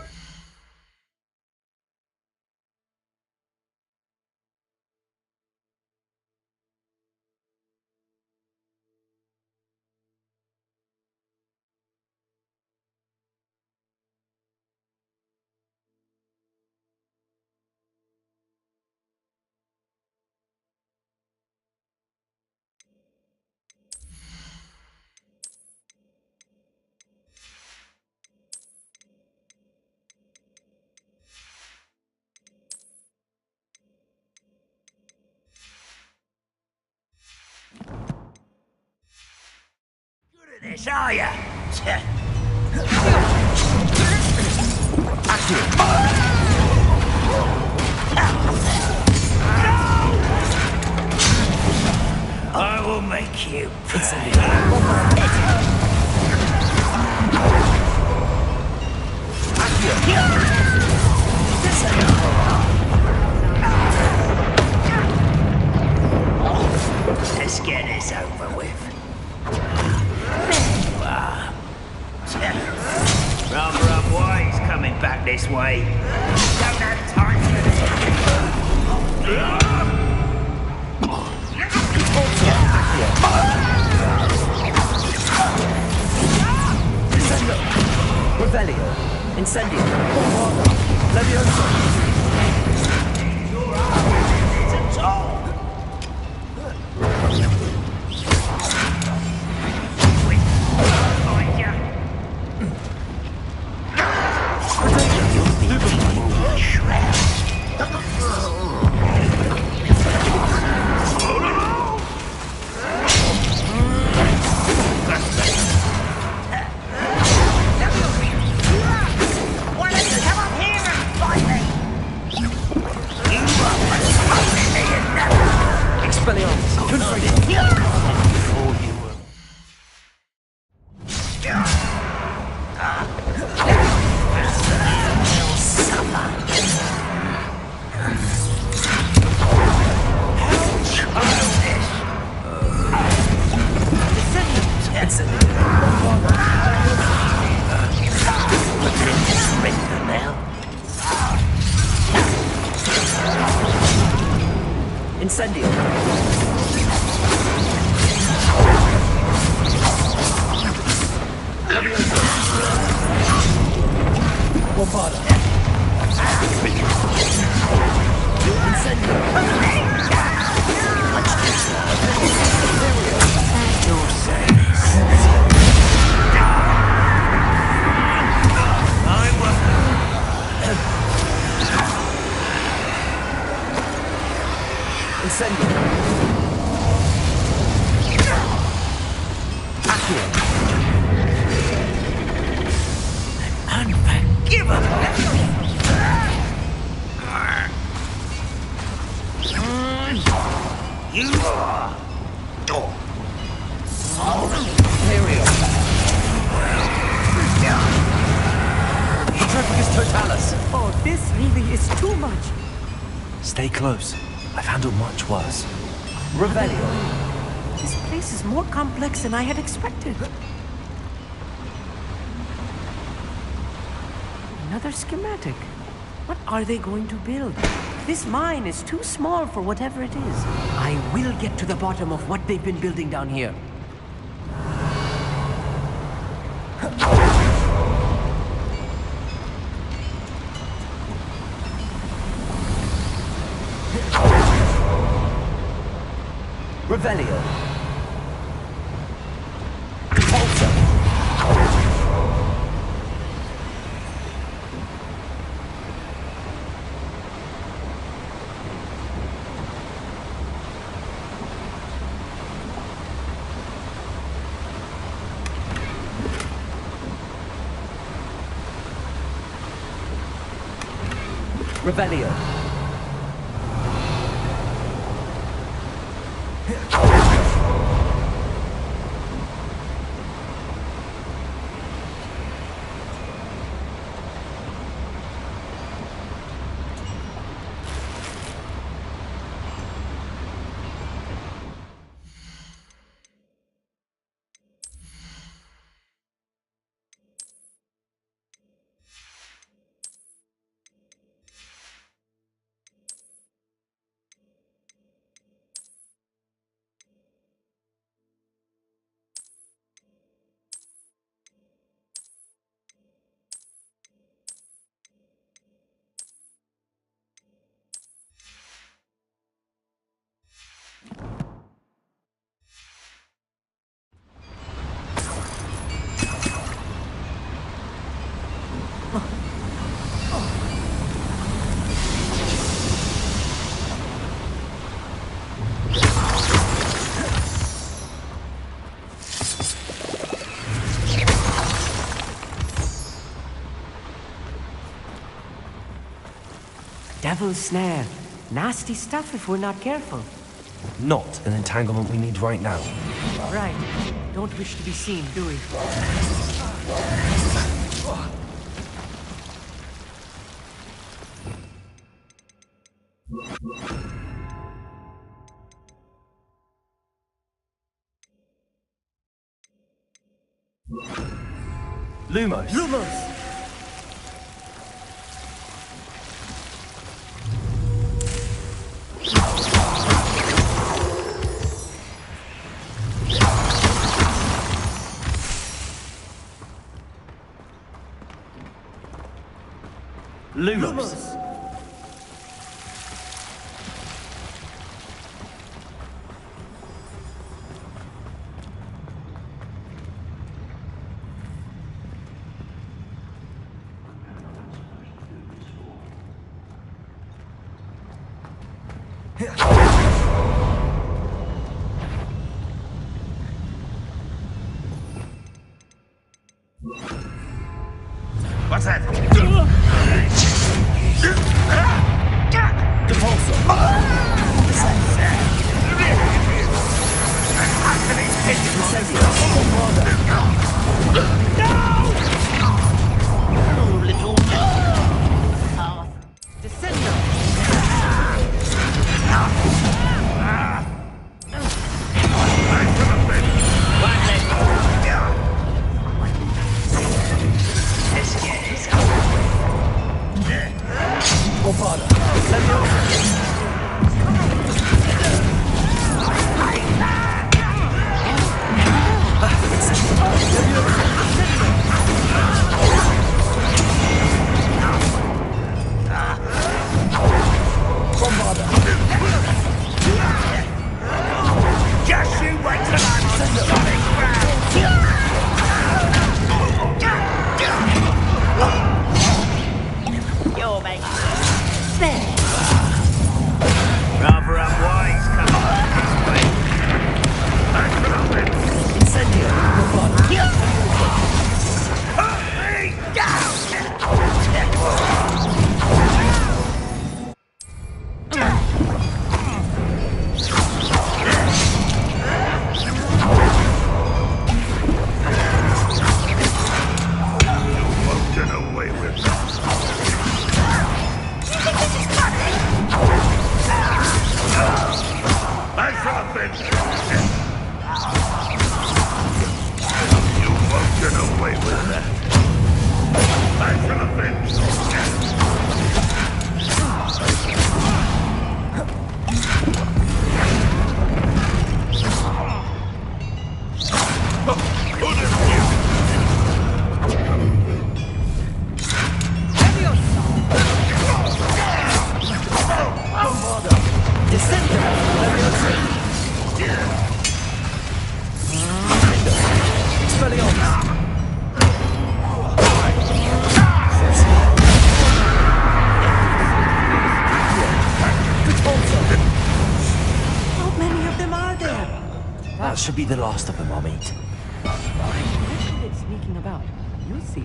This, are ya? I will make you Let's get this over with. Rather unwise coming back this way. Don't have time for Revelio. Incendio. Levioso. It's at all. Incendio. Bombarda. Incendio. Your saves. Incendio. Accio. Unforgivable! You... Imperial. Petrificus totalis. Oh, this really is too much. Stay close. I've handled much worse. Revelio. This place is more complex than I had expected. Another schematic. What are they going to build? This mine is too small for whatever it is. I will get to the bottom of what they've been building down here. Revelio. Repulsor. Revelio. Devil's snare. Nasty stuff if we're not careful. Not an entanglement we need right now. Right. Don't wish to be seen, do we? Lumos. Lumos! Lumos. What's that? Just you wait till I'm on solid ground! You're making there. Rather unwise, come on this way. Incendio, put me down! Get away with that. Thanks for the fence. You won't get away with that. Thanks for the fence. How many of them are there? That should be the last of them, I'll meet. Where is it sneaking about? You'll see.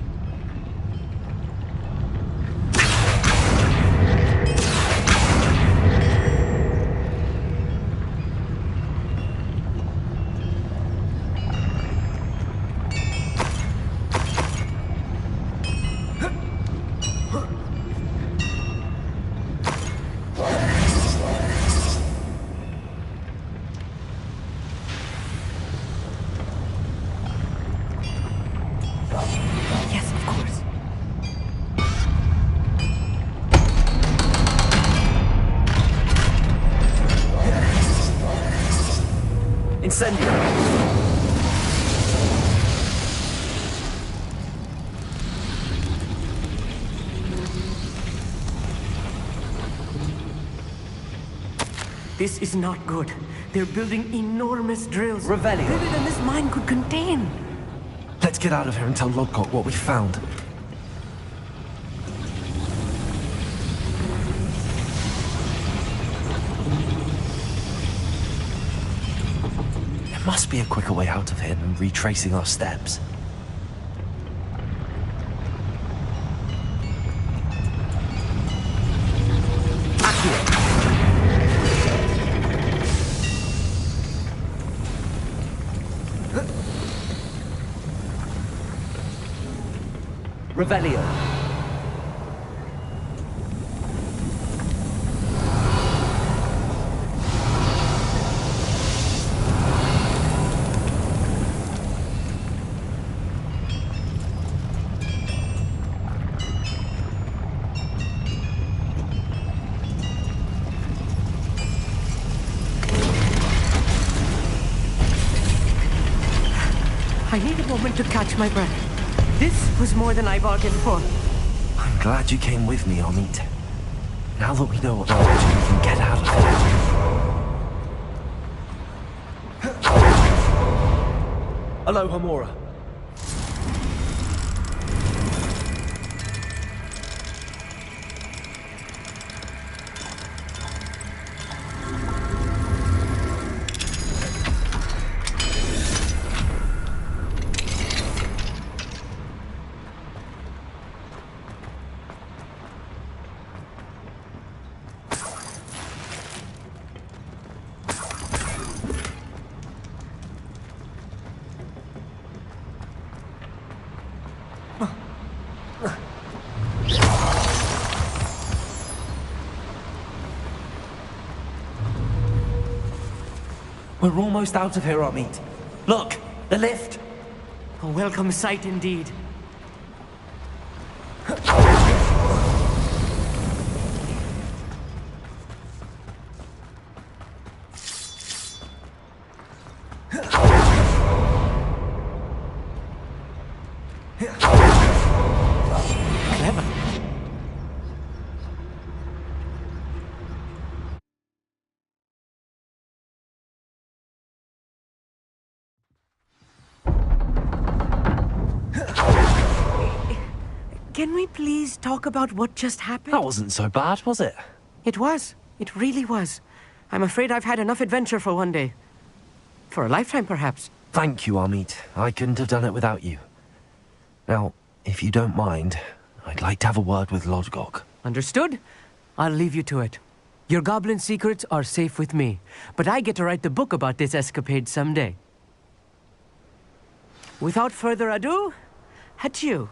Yes, of course. Incendio. This is not good. They're building enormous drills. Revelio. Bigger than this mine could contain. Let's get out of here and tell Lodcock what we found. There must be a quicker way out of here than retracing our steps. Revelio. I need a moment to catch my breath. This was more than I bargained for. I'm glad you came with me, Amit. Now that we know what we're up to, we can get out of here. Aloha Mora. We're almost out of here, Amit. Look, the lift. A welcome sight indeed. Can we please talk about what just happened? That wasn't so bad, was it? It was. It really was. I'm afraid I've had enough adventure for one day. For a lifetime, perhaps. Thank you, Amit. I couldn't have done it without you. Now, if you don't mind, I'd like to have a word with Lodgok. Understood? I'll leave you to it. Your goblin secrets are safe with me, but I get to write the book about this escapade someday. Without further ado, adieu.